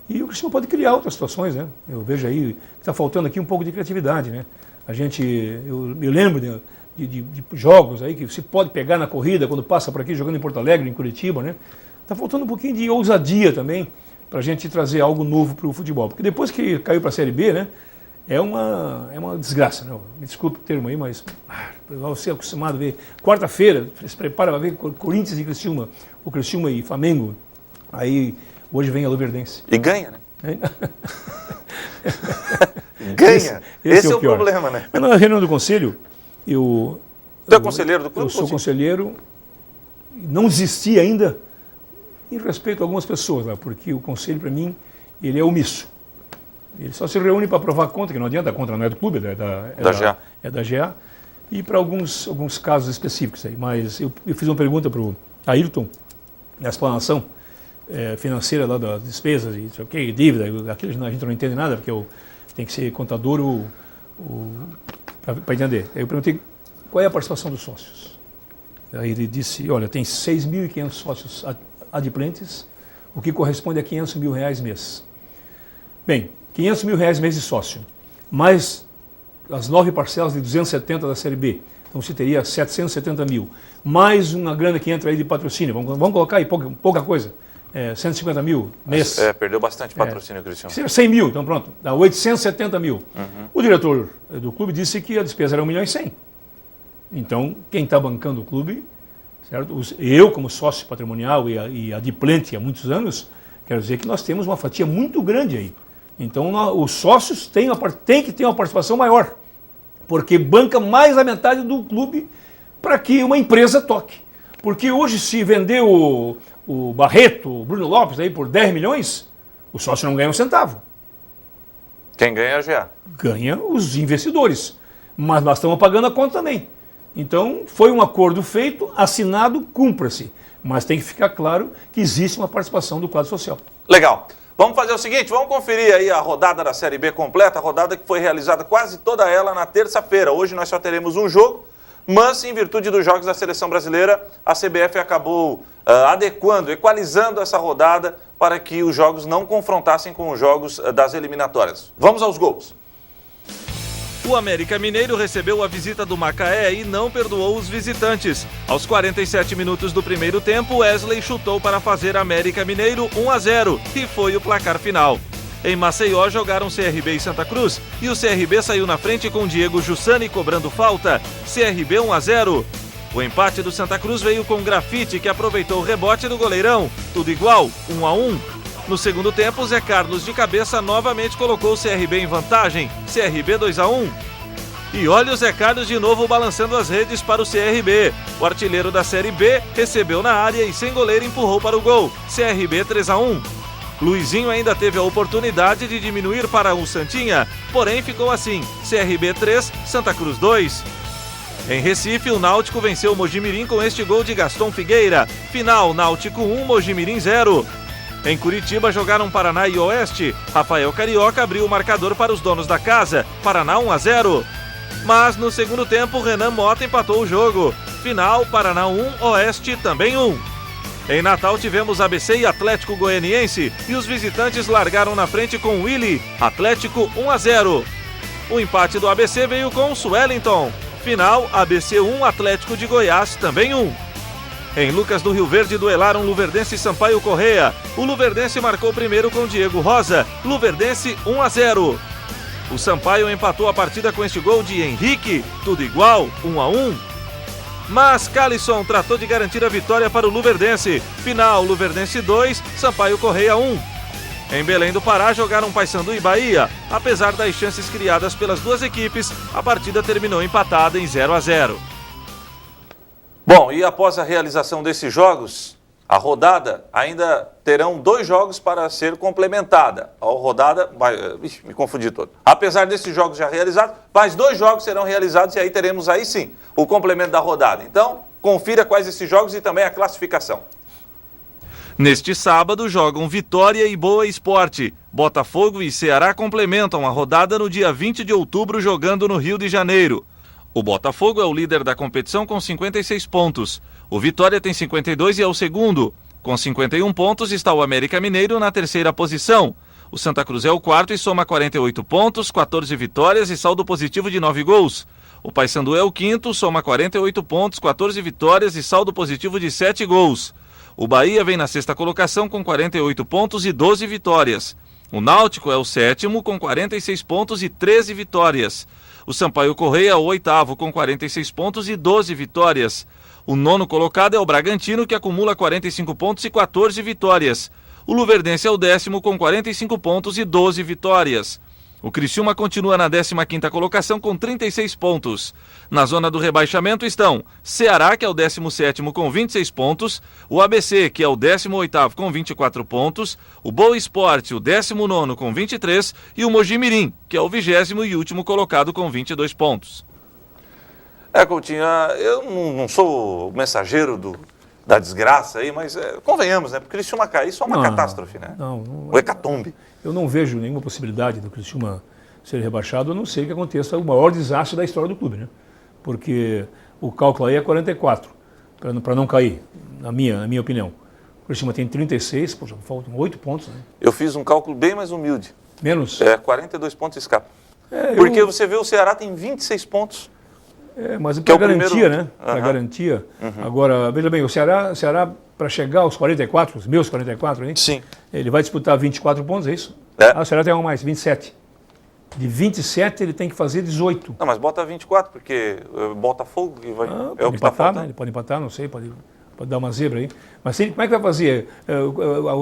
E o Criciúma pode criar outras situações, né? Eu vejo aí que está faltando aqui um pouco de criatividade, né? Eu lembro de jogos aí que você pode pegar na corrida quando passa por aqui, jogando em Porto Alegre, em Curitiba, né? Está faltando um pouquinho de ousadia também para a gente trazer algo novo para o futebol. Porque depois que caiu para a Série B, né? É uma desgraça, né? Me desculpe o termo aí, mas você é acostumado a ver. Quarta-feira, se prepara para ver Corinthians e Criciúma, o Criciúma e Flamengo. Aí, hoje vem a Luverdense. E ganha, né? Ganha. Esse é o problema, né? Mas na reunião do Conselho, Tu é conselheiro do clube? Eu sou conselheiro, não desisti ainda em respeito a algumas pessoas, né, porque o conselho, para mim, ele é omisso. Ele só se reúne para aprovar a conta, que não adianta, a conta não é do clube, é da GA, e para alguns casos específicos aí. Mas eu fiz uma pergunta para o Ayrton, na explanação financeira lá das despesas e sei o que, dívida, aquilo a gente não entende nada, porque tem que ser contador para entender. Aí eu perguntei qual é a participação dos sócios. Aí ele disse, olha, tem 6.500 sócios adimplentes, o que corresponde a R$500 mil mês. Bem, R$500 mil mês de sócio, mais as 9 parcelas de 270 da Série B, então você teria 770 mil, mais uma grana que entra aí de patrocínio, vamos colocar aí pouca coisa, 150 mil mês. Perdeu bastante patrocínio, Cristiano. 100 mil, então pronto, dá 870 mil. O diretor do clube disse que a despesa era 1 milhão e 100. Então, quem está bancando o clube, certo? Eu, como sócio patrimonial e adimplente há muitos anos, quero dizer que nós temos uma fatia muito grande aí. Então, os sócios têm que ter uma participação maior, porque banca mais da metade do clube para que uma empresa toque. Porque hoje, se vender o Barreto, o Bruno Lopes aí por 10 milhões, o sócio não ganha um centavo. Quem ganha é a GA. Ganha os investidores, mas nós estamos pagando a conta também. Então, foi um acordo feito, assinado, cumpra-se. Mas tem que ficar claro que existe uma participação do quadro social. Legal. Vamos fazer o seguinte, vamos conferir aí a rodada da Série B completa, a rodada que foi realizada quase toda ela na terça-feira. Hoje nós só teremos um jogo, mas em virtude dos jogos da Seleção Brasileira, a CBF acabou adequando, equalizando essa rodada para que os jogos não confrontassem com os jogos das eliminatórias. Vamos aos gols. O América Mineiro recebeu a visita do Macaé e não perdoou os visitantes. Aos 47 minutos do primeiro tempo, Wesley chutou para fazer América Mineiro 1-0 e foi o placar final. Em Maceió jogaram CRB e Santa Cruz e o CRB saiu na frente com Diego Jussani cobrando falta. CRB 1-0. O empate do Santa Cruz veio com Grafite, que aproveitou o rebote do goleirão. Tudo igual, 1-1. No segundo tempo, Zé Carlos de cabeça novamente colocou o CRB em vantagem, CRB 2-1. E olha o Zé Carlos de novo balançando as redes para o CRB. O artilheiro da Série B recebeu na área e sem goleiro empurrou para o gol, CRB 3-1. Luizinho ainda teve a oportunidade de diminuir para o Santinha, porém ficou assim, CRB 3, Santa Cruz 2. Em Recife, o Náutico venceu o Mojimirim com este gol de Gaston Figueira. Final, Náutico 1, Mojimirim 0. Em Curitiba jogaram Paraná e Oeste. Rafael Carioca abriu o marcador para os donos da casa. Paraná 1-0. Mas no segundo tempo, Renan Mota empatou o jogo. Final, Paraná 1, Oeste também 1. Em Natal tivemos ABC e Atlético Goianiense e os visitantes largaram na frente com Willy. Atlético 1-0. O empate do ABC veio com Suellington. Final, ABC 1, Atlético de Goiás também 1. Em Lucas do Rio Verde duelaram Luverdense e Sampaio Corrêa. O Luverdense marcou primeiro com Diego Rosa. Luverdense 1-0. O Sampaio empatou a partida com este gol de Henrique. Tudo igual, 1-1. Mas Calisson tratou de garantir a vitória para o Luverdense. Final, Luverdense 2, Sampaio Corrêa 1. Em Belém do Pará jogaram Paysandu e Bahia. Apesar das chances criadas pelas duas equipes, a partida terminou empatada em 0-0. Bom, e após a realização desses jogos, a rodada ainda terão 2 jogos para ser complementada. A rodada me confundi todo. Apesar desses jogos já realizados, mais 2 jogos serão realizados e aí teremos aí sim o complemento da rodada. Então, confira quais esses jogos e também a classificação. Neste sábado jogam Vitória e Boa Esporte. Botafogo e Ceará complementam a rodada no dia 20 de outubro jogando no Rio de Janeiro. O Botafogo é o líder da competição com 56 pontos. O Vitória tem 52 e é o segundo. Com 51 pontos está o América Mineiro na terceira posição. O Santa Cruz é o quarto e soma 48 pontos, 14 vitórias e saldo positivo de 9 gols. O Paysandu é o quinto, soma 48 pontos, 14 vitórias e saldo positivo de 7 gols. O Bahia vem na sexta colocação com 48 pontos e 12 vitórias. O Náutico é o sétimo com 46 pontos e 13 vitórias. O Sampaio Corrêa é o oitavo com 46 pontos e 12 vitórias. O nono colocado é o Bragantino, que acumula 45 pontos e 14 vitórias. O Luverdense é o 10º com 45 pontos e 12 vitórias. O Criciúma continua na 15ª colocação com 36 pontos. Na zona do rebaixamento estão Ceará, que é o 17º com 26 pontos, o ABC, que é o 18º com 24 pontos, o Boa Esporte, o 19º com 23 e o Mojimirim, que é o 20º e último colocado com 22 pontos. Coutinho, eu não sou o mensageiro da desgraça aí, mas convenhamos, né? Porque o Criciúma cair, isso é uma catástrofe, né? O hecatombe. Eu não vejo nenhuma possibilidade do Criciúma ser rebaixado, a não ser que aconteça o maior desastre da história do clube, né? Porque o cálculo aí é 44, para não cair, na minha opinião. O Criciúma tem 36, poxa, faltam 8 pontos, né? Eu fiz um cálculo bem mais humilde. Menos? 42 pontos escapa. Porque você vê, o Ceará tem 26 pontos. Mas para garantia, primeiro, né? Para garantia. Agora, veja bem, o Ceará para chegar aos 44, os meus 44, hein? Sim. Ele vai disputar 24 pontos, é isso? O Ceará tem um mais, 27. De 27 ele tem que fazer 18. Não, mas bota 24, porque Botafogo que vai, é o que está faltando. Né? Ele pode empatar, não sei, pode dar uma zebra aí. Mas como é que vai fazer?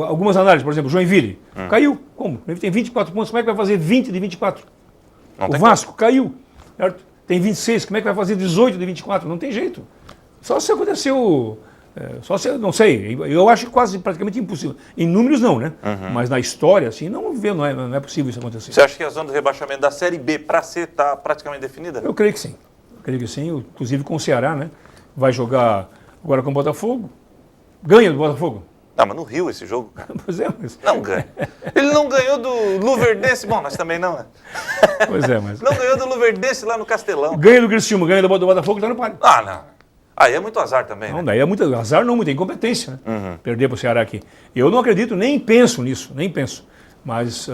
Algumas análises, por exemplo, Joinville, caiu. Como? Ele tem 24 pontos, como é que vai fazer 20 de 24? O Vasco caiu, certo? Tem 26, como é que vai fazer 18 de 24? Não tem jeito. Só se aconteceu, não sei, eu acho quase praticamente impossível. Em números não, né? Mas na história, assim, não é possível isso acontecer. Você acha que a zona de rebaixamento da Série B para C está praticamente definida? Eu creio que sim. Inclusive com o Ceará, né? Vai jogar agora com o Botafogo. Ganha do Botafogo. Não, mas no Rio esse jogo, cara. Pois é, mas... Não ganha. Ele não ganhou do Luverdense, bom, nós também não, né? Pois é, mas... Não ganhou do Luverdense lá no Castelão. Ganha do Criciúma, ganha do Botafogo, tá no páreo. Não. Aí é muito azar também, Não, né? daí é muito azar, não, muita incompetência, né? Perder para o Ceará aqui. Eu não acredito, nem penso nisso, nem penso. Mas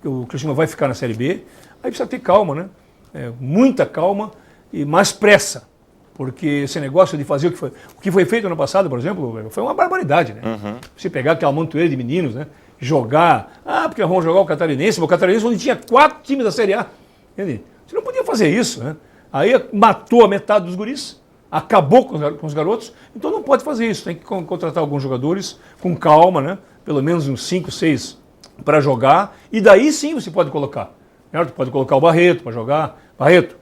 o Criciúma vai ficar na Série B, aí precisa ter calma, né? Muita calma e mais pressa. Porque esse negócio de fazer o que foi feito ano passado, por exemplo, foi uma barbaridade, né? Você pegar aquela montoeira de meninos, né? Jogar, porque vamos jogar o Catarinense onde tinha 4 times da Série A. Entende? Você não podia fazer isso, né? Aí matou a metade dos guris, acabou com os garotos, então não pode fazer isso. Tem que contratar alguns jogadores com calma, né? Pelo menos uns 5, 6 para jogar, e daí sim você pode colocar. Certo? Pode colocar o Barreto para jogar. Barreto,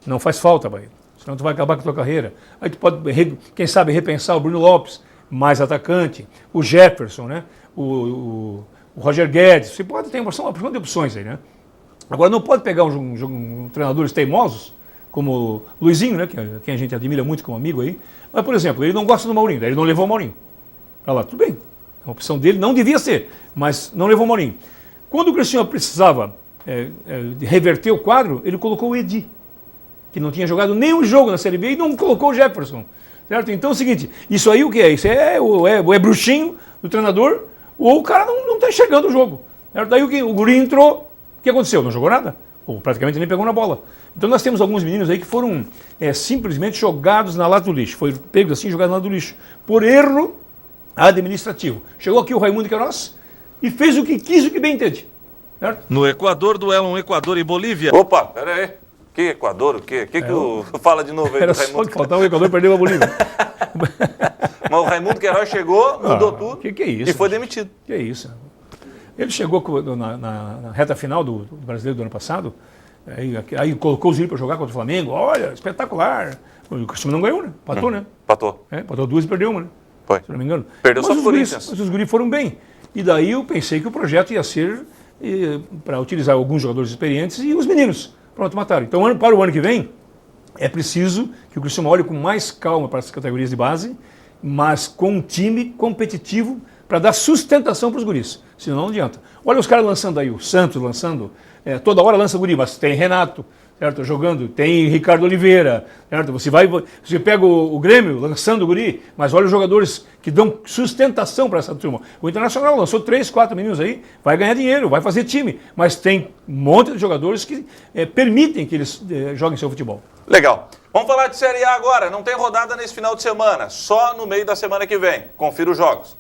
não faz falta, Barreto. Senão tu vai acabar com a tua carreira. Aí tu pode, quem sabe, repensar o Bruno Lopes, mais atacante, o Jefferson, né? O Roger Guedes. Você pode ter uma porção de opções aí, né? Agora não pode pegar treinadores teimosos, como o Luizinho, né? Quem a gente admira muito como amigo aí. Mas, por exemplo, ele não gosta do Maurinho, daí ele não levou o Maurinho para lá. Tudo bem. É uma opção dele, não devia ser, mas não levou o Maurinho. Quando o Criciúma precisava reverter o quadro, ele colocou o Edi, que não tinha jogado nenhum jogo na Série B, e não colocou o Jefferson. Certo? Então é o seguinte, isso aí o que é? Isso é bruxinho do treinador, ou o cara não está enxergando o jogo. Certo? Daí o guri entrou, o que aconteceu? Não jogou nada? Ou praticamente nem pegou na bola. Então nós temos alguns meninos aí que foram simplesmente jogados na lata do lixo. Foi pego assim, jogado na lata do lixo. Por erro administrativo. Chegou aqui o Raimundo Queiroz e fez o que quis, o que bem entende. Certo? No Equador, duelam Equador e Bolívia. Opa, pera aí. Que Equador, o quê? Que fala de novo aí do Raimundo? Era só que faltava o Equador perder a Bolívia. Mas o Raimundo Queiroz chegou, mudou tudo que é isso, e foi demitido. Que é isso. Ele chegou na reta final do Brasileiro do ano passado, aí colocou os Zílio para jogar contra o Flamengo. Olha, espetacular. O Criciúma não ganhou, né? Empatou, né? Empatou. Empatou 2 e perdeu uma, né? Foi. Se não me engano. Perdeu só pro Corinthians. Mas os guris foram bem. E daí eu pensei que o projeto ia ser para utilizar alguns jogadores experientes e os meninos. Pronto, mataram. Então, para o ano que vem, é preciso que o Criciúma olhe com mais calma para as categorias de base, mas com um time competitivo para dar sustentação para os guris. Senão não adianta. Olha os caras lançando aí, o Santos lançando, toda hora lança guri, mas tem Renato, certo? Jogando, tem Ricardo Oliveira, certo? Você pega o Grêmio lançando o guri, mas olha os jogadores que dão sustentação para essa turma. O Internacional lançou 3, 4 meninos aí, vai ganhar dinheiro, vai fazer time, mas tem um monte de jogadores que permitem que eles joguem seu futebol. Legal. Vamos falar de Série A agora. Não tem rodada nesse final de semana, só no meio da semana que vem. Confira os jogos.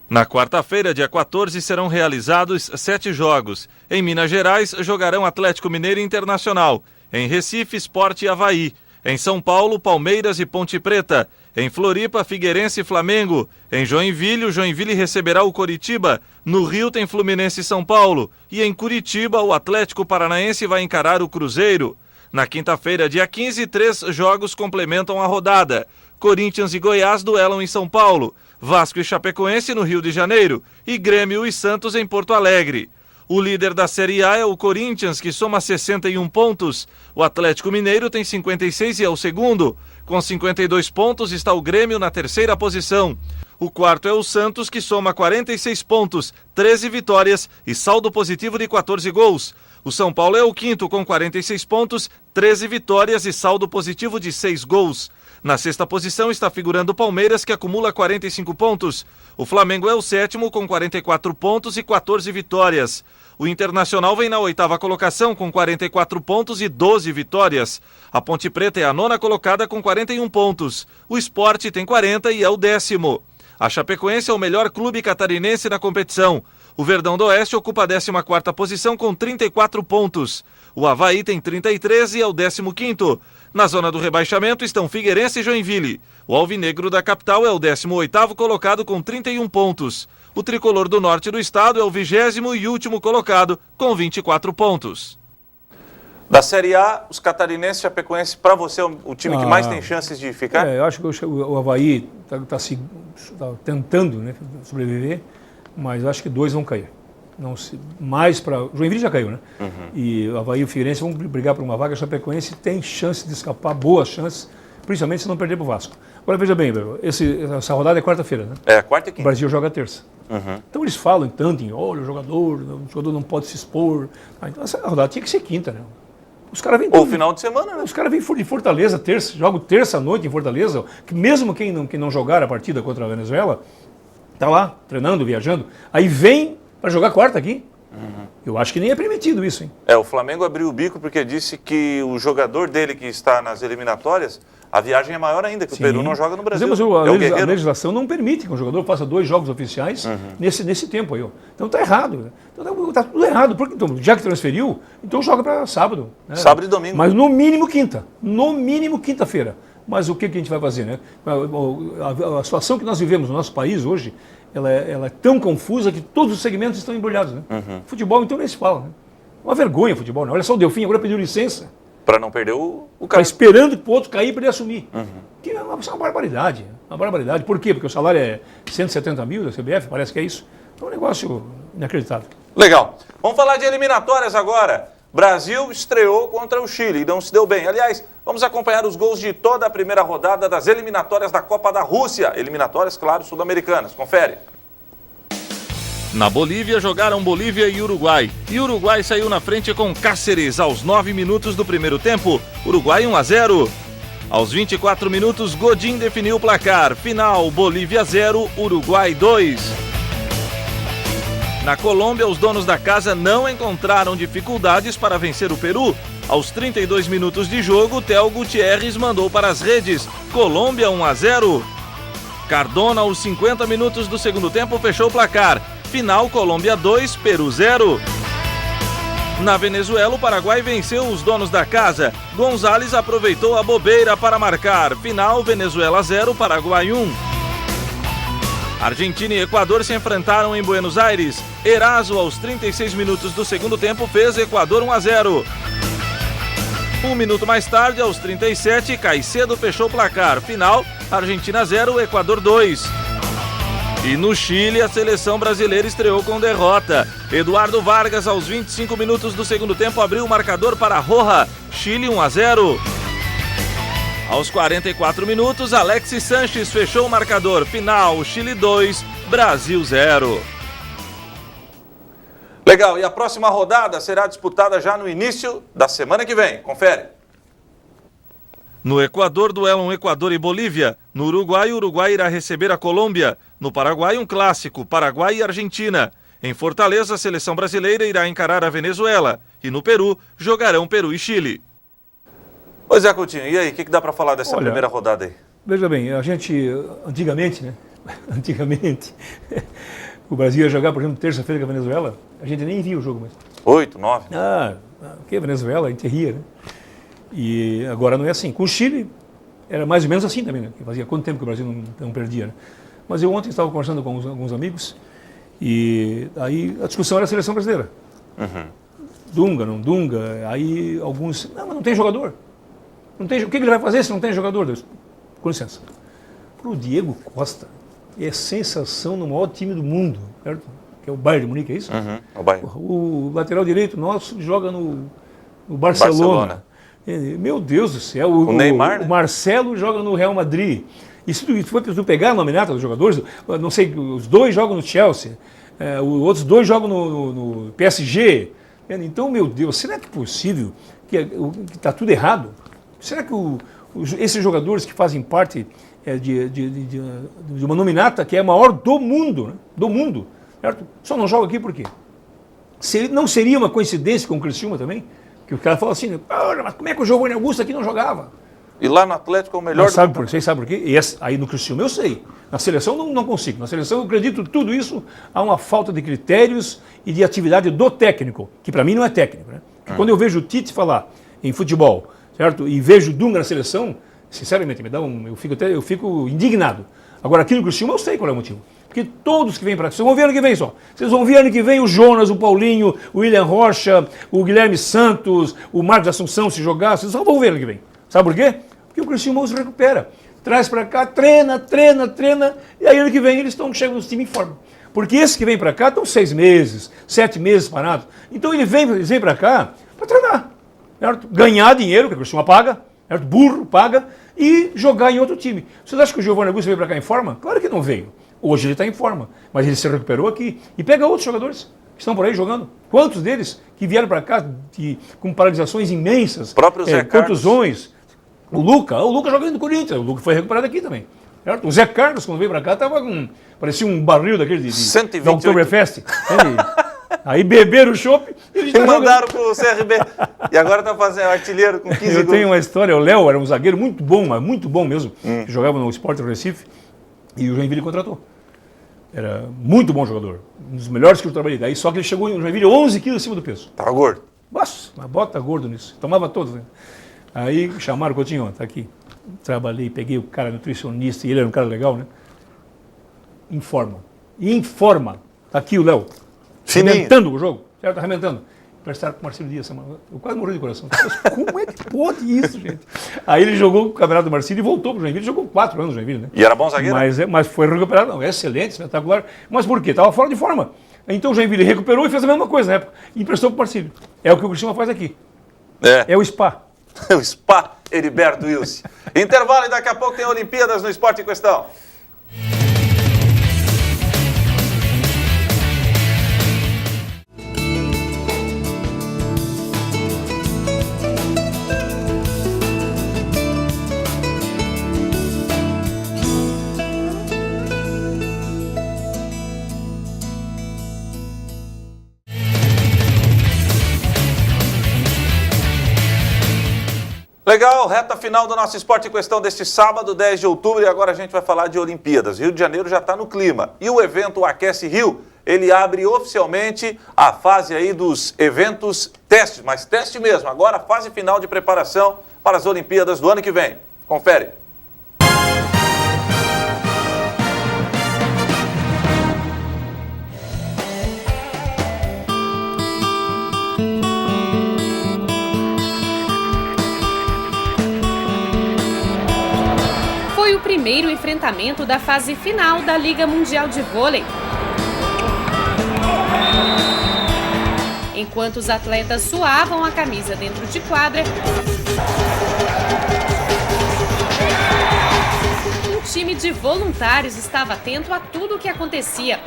Na quarta-feira, dia 14, serão realizados 7 jogos. Em Minas Gerais, jogarão Atlético Mineiro e Internacional. Em Recife, Sport e Avaí. Em São Paulo, Palmeiras e Ponte Preta. Em Floripa, Figueirense e Flamengo. Em Joinville, o Joinville receberá o Coritiba. No Rio tem Fluminense e São Paulo. E em Curitiba, o Atlético Paranaense vai encarar o Cruzeiro. Na quinta-feira, dia 15, 3 jogos complementam a rodada. Corinthians e Goiás duelam em São Paulo. Vasco e Chapecoense no Rio de Janeiro. E Grêmio e Santos em Porto Alegre. O líder da Série A é o Corinthians, que soma 61 pontos. O Atlético Mineiro tem 56 e é o segundo. Com 52 pontos está o Grêmio na terceira posição. O quarto é o Santos, que soma 46 pontos, 13 vitórias e saldo positivo de 14 gols. O São Paulo é o quinto com 46 pontos, 13 vitórias e saldo positivo de 6 gols. Na sexta posição está figurando o Palmeiras, que acumula 45 pontos. O Flamengo é o sétimo com 44 pontos e 14 vitórias. O Internacional vem na oitava colocação com 44 pontos e 12 vitórias. A Ponte Preta é a nona colocada com 41 pontos. O Sport tem 40 e é o décimo. A Chapecoense é o melhor clube catarinense na competição. O Verdão do Oeste ocupa a 14ª posição com 34 pontos. O Avaí tem 33 e é o 15º. Na zona do rebaixamento estão Figueirense e Joinville. O Alvinegro da capital é o 18º colocado com 31 pontos. O Tricolor do Norte do estado é o 20º e último colocado com 24 pontos. Da Série A, os catarinenses e Chapecoense, para você, é o time que mais tem chances de ficar? Eu acho que o Avaí está tentando, né, sobreviver, mas eu acho que 2 vão cair. Não se, mais para... O Joinville já caiu, né? Uhum. E o Avaí e o Figueirense vão brigar por uma vaga. A Chapecoense tem chance de escapar, boas chances, principalmente se não perder para o Vasco. Agora, veja bem, essa rodada é quarta-feira, né? É, quarta e quinta. O Brasil joga terça. Uhum. Então eles falam tanto em, olha, o jogador não pode se expor. Então essa rodada tinha que ser quinta, né? Os caras vêm... Ou final de semana, né? Os caras vêm de Fortaleza terça, jogam terça-noite em Fortaleza, que mesmo quem não jogar a partida contra a Venezuela, está lá, treinando, viajando, aí vem para jogar quarta aqui. Uhum. Eu acho que nem é permitido isso, hein? O Flamengo abriu o bico porque disse que o jogador dele que está nas eliminatórias, a viagem é maior ainda, que o Peru não joga no Brasil. Mas a legislação não permite que um jogador faça 2 jogos oficiais nesse tempo aí. Ó. Então está errado. Então está tudo errado. Porque, então, já que transferiu, então joga para sábado. Né? Sábado e domingo. Mas no mínimo quinta. No mínimo quinta-feira. Mas o que a gente vai fazer, né? A situação que nós vivemos no nosso país hoje, ela é tão confusa que todos os segmentos estão embrulhados, né? Futebol, então, nem se fala, né? Uma vergonha o futebol, né? Olha só, o Delfim agora pediu licença. Para não perder o cara. Está esperando que o outro cair para ele assumir. Que é uma barbaridade. Uma barbaridade. Por quê? Porque o salário é 170 mil da CBF, parece que é isso. É um negócio inacreditável. Legal. Vamos falar de eliminatórias agora. Brasil estreou contra o Chile e não se deu bem. Aliás, vamos acompanhar os gols de toda a primeira rodada das eliminatórias da Copa da Rússia. Eliminatórias, claro, sul-americanas. Confere. Na Bolívia jogaram Bolívia e Uruguai. E Uruguai saiu na frente com Cáceres aos 9 minutos do primeiro tempo. Uruguai 1-0. Aos 24 minutos, Godin definiu o placar. Final, Bolívia 0, Uruguai 2. Na Colômbia, os donos da casa não encontraram dificuldades para vencer o Peru. Aos 32 minutos de jogo, Theo Gutierrez mandou para as redes. Colômbia 1-0. Cardona, aos 50 minutos do segundo tempo, fechou o placar. Final, Colômbia 2, Peru 0. Na Venezuela, o Paraguai venceu os donos da casa. Gonzalez aproveitou a bobeira para marcar. Final, Venezuela 0, Paraguai 1. Argentina e Equador se enfrentaram em Buenos Aires. Eraso, aos 36 minutos do segundo tempo, fez Equador 1-0. Um minuto mais tarde, aos 37, Caicedo fechou o placar. Final, Argentina 0, Equador 2. E no Chile, a seleção brasileira estreou com derrota. Eduardo Vargas, aos 25 minutos do segundo tempo, abriu o marcador para Roja. Chile 1-0. Aos 44 minutos, Alexis Sanches fechou o marcador. Final, Chile 2, Brasil 0. Legal, e a próxima rodada será disputada já no início da semana que vem. Confere. No Equador, duelam Equador e Bolívia. No Uruguai, o Uruguai irá receber a Colômbia. No Paraguai, um clássico, Paraguai e Argentina. Em Fortaleza, a seleção brasileira irá encarar a Venezuela. E no Peru, jogarão Peru e Chile. Pois é, Coutinho, e aí, o que dá para falar dessa primeira rodada aí? Veja bem, a gente, antigamente, né? Antigamente, o Brasil ia jogar, por exemplo, terça-feira com a Venezuela, a gente nem via o jogo mais. 8, 9. Que Venezuela, a gente ria, né? E agora não é assim. Com o Chile, era mais ou menos assim também, né? Fazia quanto tempo que o Brasil não perdia, né? Mas eu ontem estava conversando com alguns amigos e aí a discussão era a seleção brasileira. Dunga, não Dunga, aí alguns... Não, mas não tem jogador. Não tem, o que ele vai fazer se não tem jogador? Deus? Com licença. Para o Diego Costa, é sensação no maior time do mundo, certo? Que é o Bayern de Munique, é isso? O Bayern. O lateral direito nosso joga no Barcelona. Meu Deus do céu. O Neymar, o Marcelo joga no Real Madrid. E se tu pegar a nominata dos jogadores, não sei, os dois jogam no Chelsea, os outros dois jogam no PSG. Então, meu Deus, será que é possível que está tudo errado? Será que esses jogadores que fazem parte de uma nominata que é a maior do mundo, né? Do mundo, certo? Só não joga aqui por quê? Não seria uma coincidência com o Criciúma também? Que o cara fala assim, mas como é que o Giovanni Augusto aqui não jogava? E lá no Atlético é o melhor Vocês sabem por quê? Aí no Criciúma eu sei. Na seleção não consigo. Na seleção eu acredito tudo isso a uma falta de critérios e de atividade do técnico, que para mim não é técnico, né? Quando eu vejo o Tite falar em futebol, certo? E vejo o Dunga na seleção, sinceramente, eu fico indignado. Agora aqui no Criciúma eu sei qual é o motivo. Porque todos que vêm para cá, vocês vão ver ano que vem só. Vocês vão ver ano que vem o Jonas, o Paulinho, o William Rocha, o Guilherme Santos, o Marcos Assunção se jogar, vocês só vão ver ano que vem. Sabe por quê? Porque o Criciúma os recupera. Traz para cá, treina, e aí ano que vem eles chegam nos times em forma. Porque esses que vêm para cá estão 6 meses, 7 meses parados. Então eles vêm para cá para treinar, certo? Ganhar dinheiro, que o Criciúma paga, certo? Burro paga, e jogar em outro time. Vocês acham que o Giovanni Augusto veio para cá em forma? Claro que não veio. Hoje ele está em forma, mas ele se recuperou aqui. E pega outros jogadores que estão por aí jogando. Quantos deles que vieram para cá com paralisações imensas, próprio Zé contusões? O Luca jogando no Corinthians, o Luca foi recuperado aqui também. Certo? O Zé Carlos, quando veio para cá, parecia um barril daquele de Oktoberfest. Aí beberam o chopp e mandaram para o CRB. E agora está fazendo artilheiro com 15 gols. Eu tenho uma história, o Léo era um zagueiro muito bom mesmo, que jogava no Sport Recife, e o Joinville contratou. Era muito bom jogador, um dos melhores que eu trabalhei. Aí só que ele chegou no Joinville 11 quilos acima do peso. Estava gordo. Nossa, uma bota gordo nisso. Tomava todos, né? Aí chamaram o Coutinho, tá aqui. Trabalhei, peguei o cara nutricionista, e ele era um cara legal, né? Informa. Tá aqui o Léo. Arrebentando o jogo, certo? Arrebentando. Prestaram com o Marcelo Dias. Eu quase morri de coração. Como é que pode isso, gente? Aí ele jogou o Campeonato do Marcelo e voltou para o Joinville. Jogou 4 anos no Joinville, né? E era bom zagueiro? Mas foi recuperado. Não, é excelente, espetacular. Mas por quê? Estava fora de forma. Então o Joinville recuperou e fez a mesma coisa na época. E emprestou para o Marcelo. É o que o Criciúma faz aqui. É o SPA. O SPA Heriberto Wilson. Intervalo e daqui a pouco tem Olimpíadas no Esporte em Questão. Legal, reta final do nosso Esporte em Questão deste sábado, 10 de outubro, e agora a gente vai falar de Olimpíadas. Rio de Janeiro já está no clima. E o evento Aquece Rio, ele abre oficialmente a fase aí dos eventos testes, mas teste mesmo, agora a fase final de preparação para as Olimpíadas do ano que vem. Confere. Foi o primeiro enfrentamento da fase final da Liga Mundial de Vôlei. Enquanto os atletas suavam a camisa dentro de quadra, um time de voluntários estava atento a tudo o que acontecia.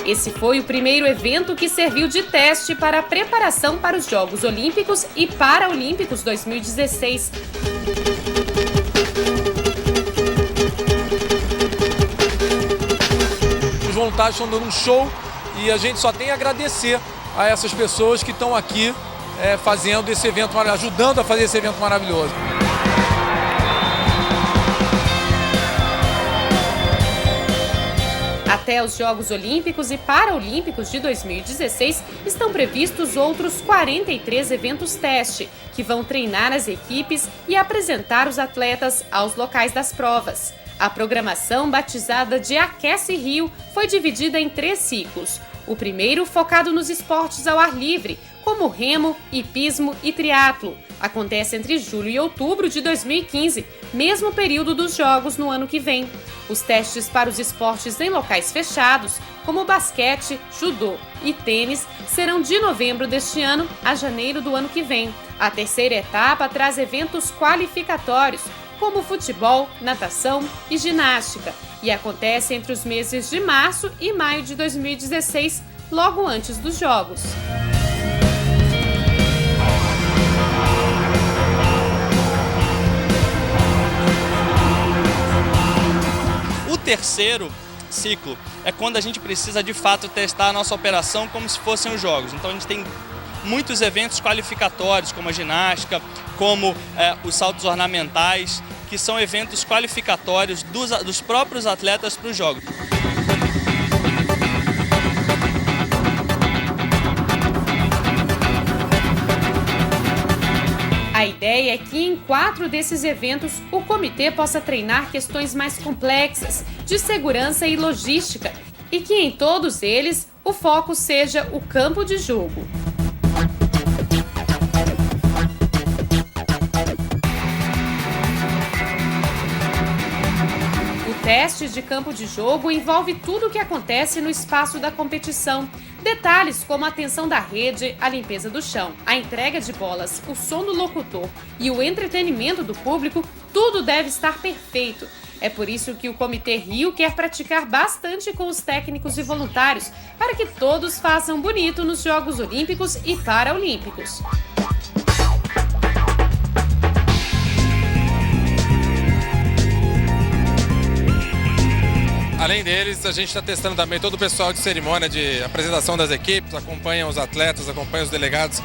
Esse foi o primeiro evento que serviu de teste para a preparação para os Jogos Olímpicos e Paralímpicos 2016. Os voluntários estão dando um show e a gente só tem a agradecer a essas pessoas que estão aqui fazendo esse evento, ajudando a fazer esse evento maravilhoso. Até os Jogos Olímpicos e Paralímpicos de 2016, estão previstos outros 43 eventos teste, que vão treinar as equipes e apresentar os atletas aos locais das provas. A programação, batizada de Aquece Rio, foi dividida em 3 ciclos. O primeiro focado nos esportes ao ar livre, como remo, hipismo e triatlo. Acontece entre julho e outubro de 2015, mesmo período dos Jogos no ano que vem. Os testes para os esportes em locais fechados, como basquete, judô e tênis, serão de novembro deste ano a janeiro do ano que vem. A terceira etapa traz eventos qualificatórios, como futebol, natação e ginástica, e acontece entre os meses de março e maio de 2016, logo antes dos Jogos. O terceiro ciclo é quando a gente precisa de fato testar a nossa operação como se fossem os Jogos. Então a gente tem muitos eventos qualificatórios, como a ginástica, como os saltos ornamentais, que são eventos qualificatórios dos próprios atletas para os Jogos. A ideia é que em 4 desses eventos o comitê possa treinar questões mais complexas de segurança e logística e que em todos eles o foco seja o campo de jogo. O teste de campo de jogo envolve tudo o que acontece no espaço da competição. Detalhes como a tensão da rede, a limpeza do chão, a entrega de bolas, o som do locutor e o entretenimento do público, tudo deve estar perfeito. É por isso que o Comitê Rio quer praticar bastante com os técnicos e voluntários, para que todos façam bonito nos Jogos Olímpicos e Paralímpicos. Além deles, a gente está testando também todo o pessoal de cerimônia de apresentação das equipes, acompanha os atletas, acompanha os delegados,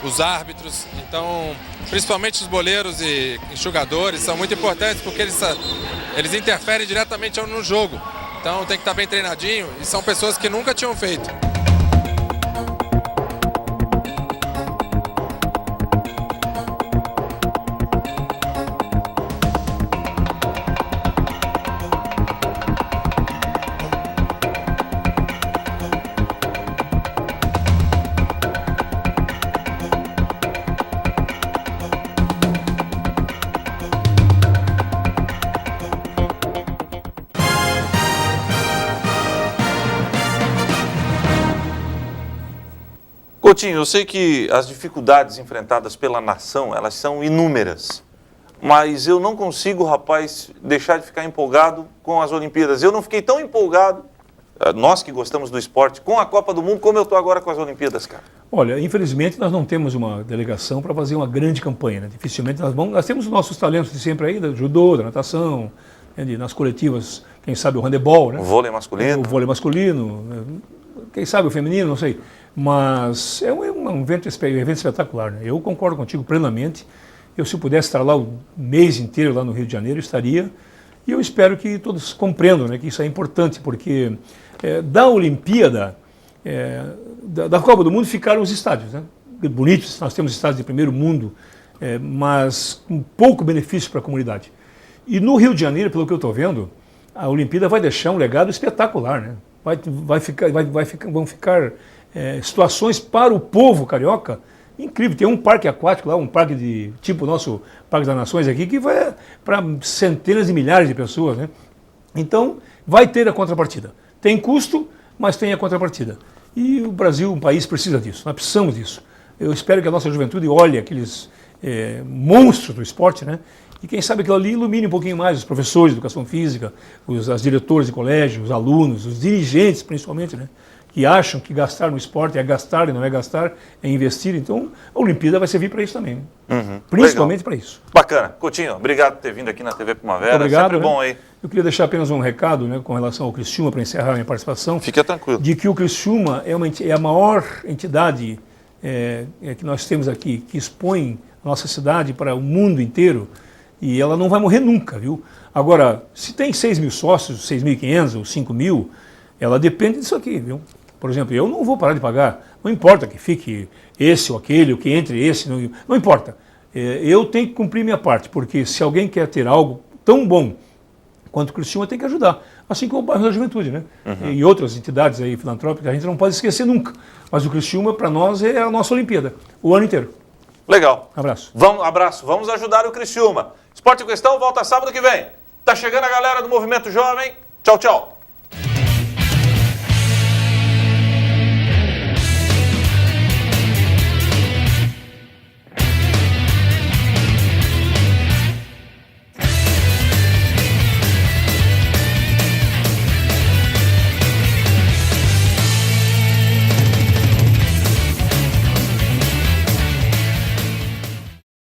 os árbitros. Então, principalmente os boleiros e enxugadores são muito importantes porque eles interferem diretamente no jogo. Então tem que estar bem treinadinho e são pessoas que nunca tinham feito. Coutinho, eu sei que as dificuldades enfrentadas pela nação, elas são inúmeras, mas eu não consigo, rapaz, deixar de ficar empolgado com as Olimpíadas. Eu não fiquei tão empolgado, nós que gostamos do esporte, com a Copa do Mundo, como eu estou agora com as Olimpíadas, cara. Olha, infelizmente nós não temos uma delegação para fazer uma grande campanha, né? Dificilmente nós temos os nossos talentos de sempre aí, do judô, da natação, né? Nas coletivas, quem sabe o handebol, né? O vôlei masculino. O vôlei masculino, né? Quem sabe o feminino, não sei. Mas é um evento espetacular, né? Eu concordo contigo plenamente. Eu, se pudesse estar lá o mês inteiro, lá no Rio de Janeiro, estaria. E eu espero que todos compreendam, né, que isso é importante, porque da Olimpíada, da Copa do Mundo, ficaram os estádios, né? Bonitos, nós temos estádios de primeiro mundo, mas com pouco benefício para a comunidade. E no Rio de Janeiro, pelo que eu estou vendo, a Olimpíada vai deixar um legado espetacular, né? Vão ficar situações para o povo carioca incrível. Tem um parque aquático lá, um parque de tipo o nosso Parque das Nações aqui, que vai para centenas de milhares de pessoas, né? Então, vai ter a contrapartida. Tem custo, mas tem a contrapartida. E o Brasil, um país, precisa disso. Nós precisamos disso. Eu espero que a nossa juventude olhe aqueles monstros do esporte, né? E quem sabe aquilo ali ilumine um pouquinho mais os professores de educação física, as diretores de colégio, os alunos, os dirigentes principalmente, né? Que acham que gastar no esporte é gastar e não é gastar, é investir. Então, a Olimpíada vai servir para isso também. Principalmente para isso. Bacana. Coutinho, obrigado por ter vindo aqui na TV Primavera. Obrigado, sempre bom né? aí. Eu queria deixar apenas um recado, né, com relação ao Criciúma, para encerrar a minha participação. Fique tranquilo. De que o Criciúma é a maior entidade que nós temos aqui, que expõe a nossa cidade para o mundo inteiro, e ela não vai morrer nunca, viu? Agora, se tem 6 mil sócios, 6.500 ou 5 mil, ela depende disso aqui, viu? Por exemplo, eu não vou parar de pagar, não importa que fique esse ou aquele, ou que entre esse, não importa. Eu tenho que cumprir minha parte, porque se alguém quer ter algo tão bom quanto o Criciúma, tem que ajudar. Assim como o Bairro da Juventude, né? E outras entidades aí filantrópicas, a gente não pode esquecer nunca. Mas o Criciúma, para nós, é a nossa Olimpíada, o ano inteiro. Legal. Abraço. Abraço. Vamos ajudar o Criciúma. Esporte em Questão volta sábado que vem. Tá chegando a galera do Movimento Jovem. Tchau, tchau.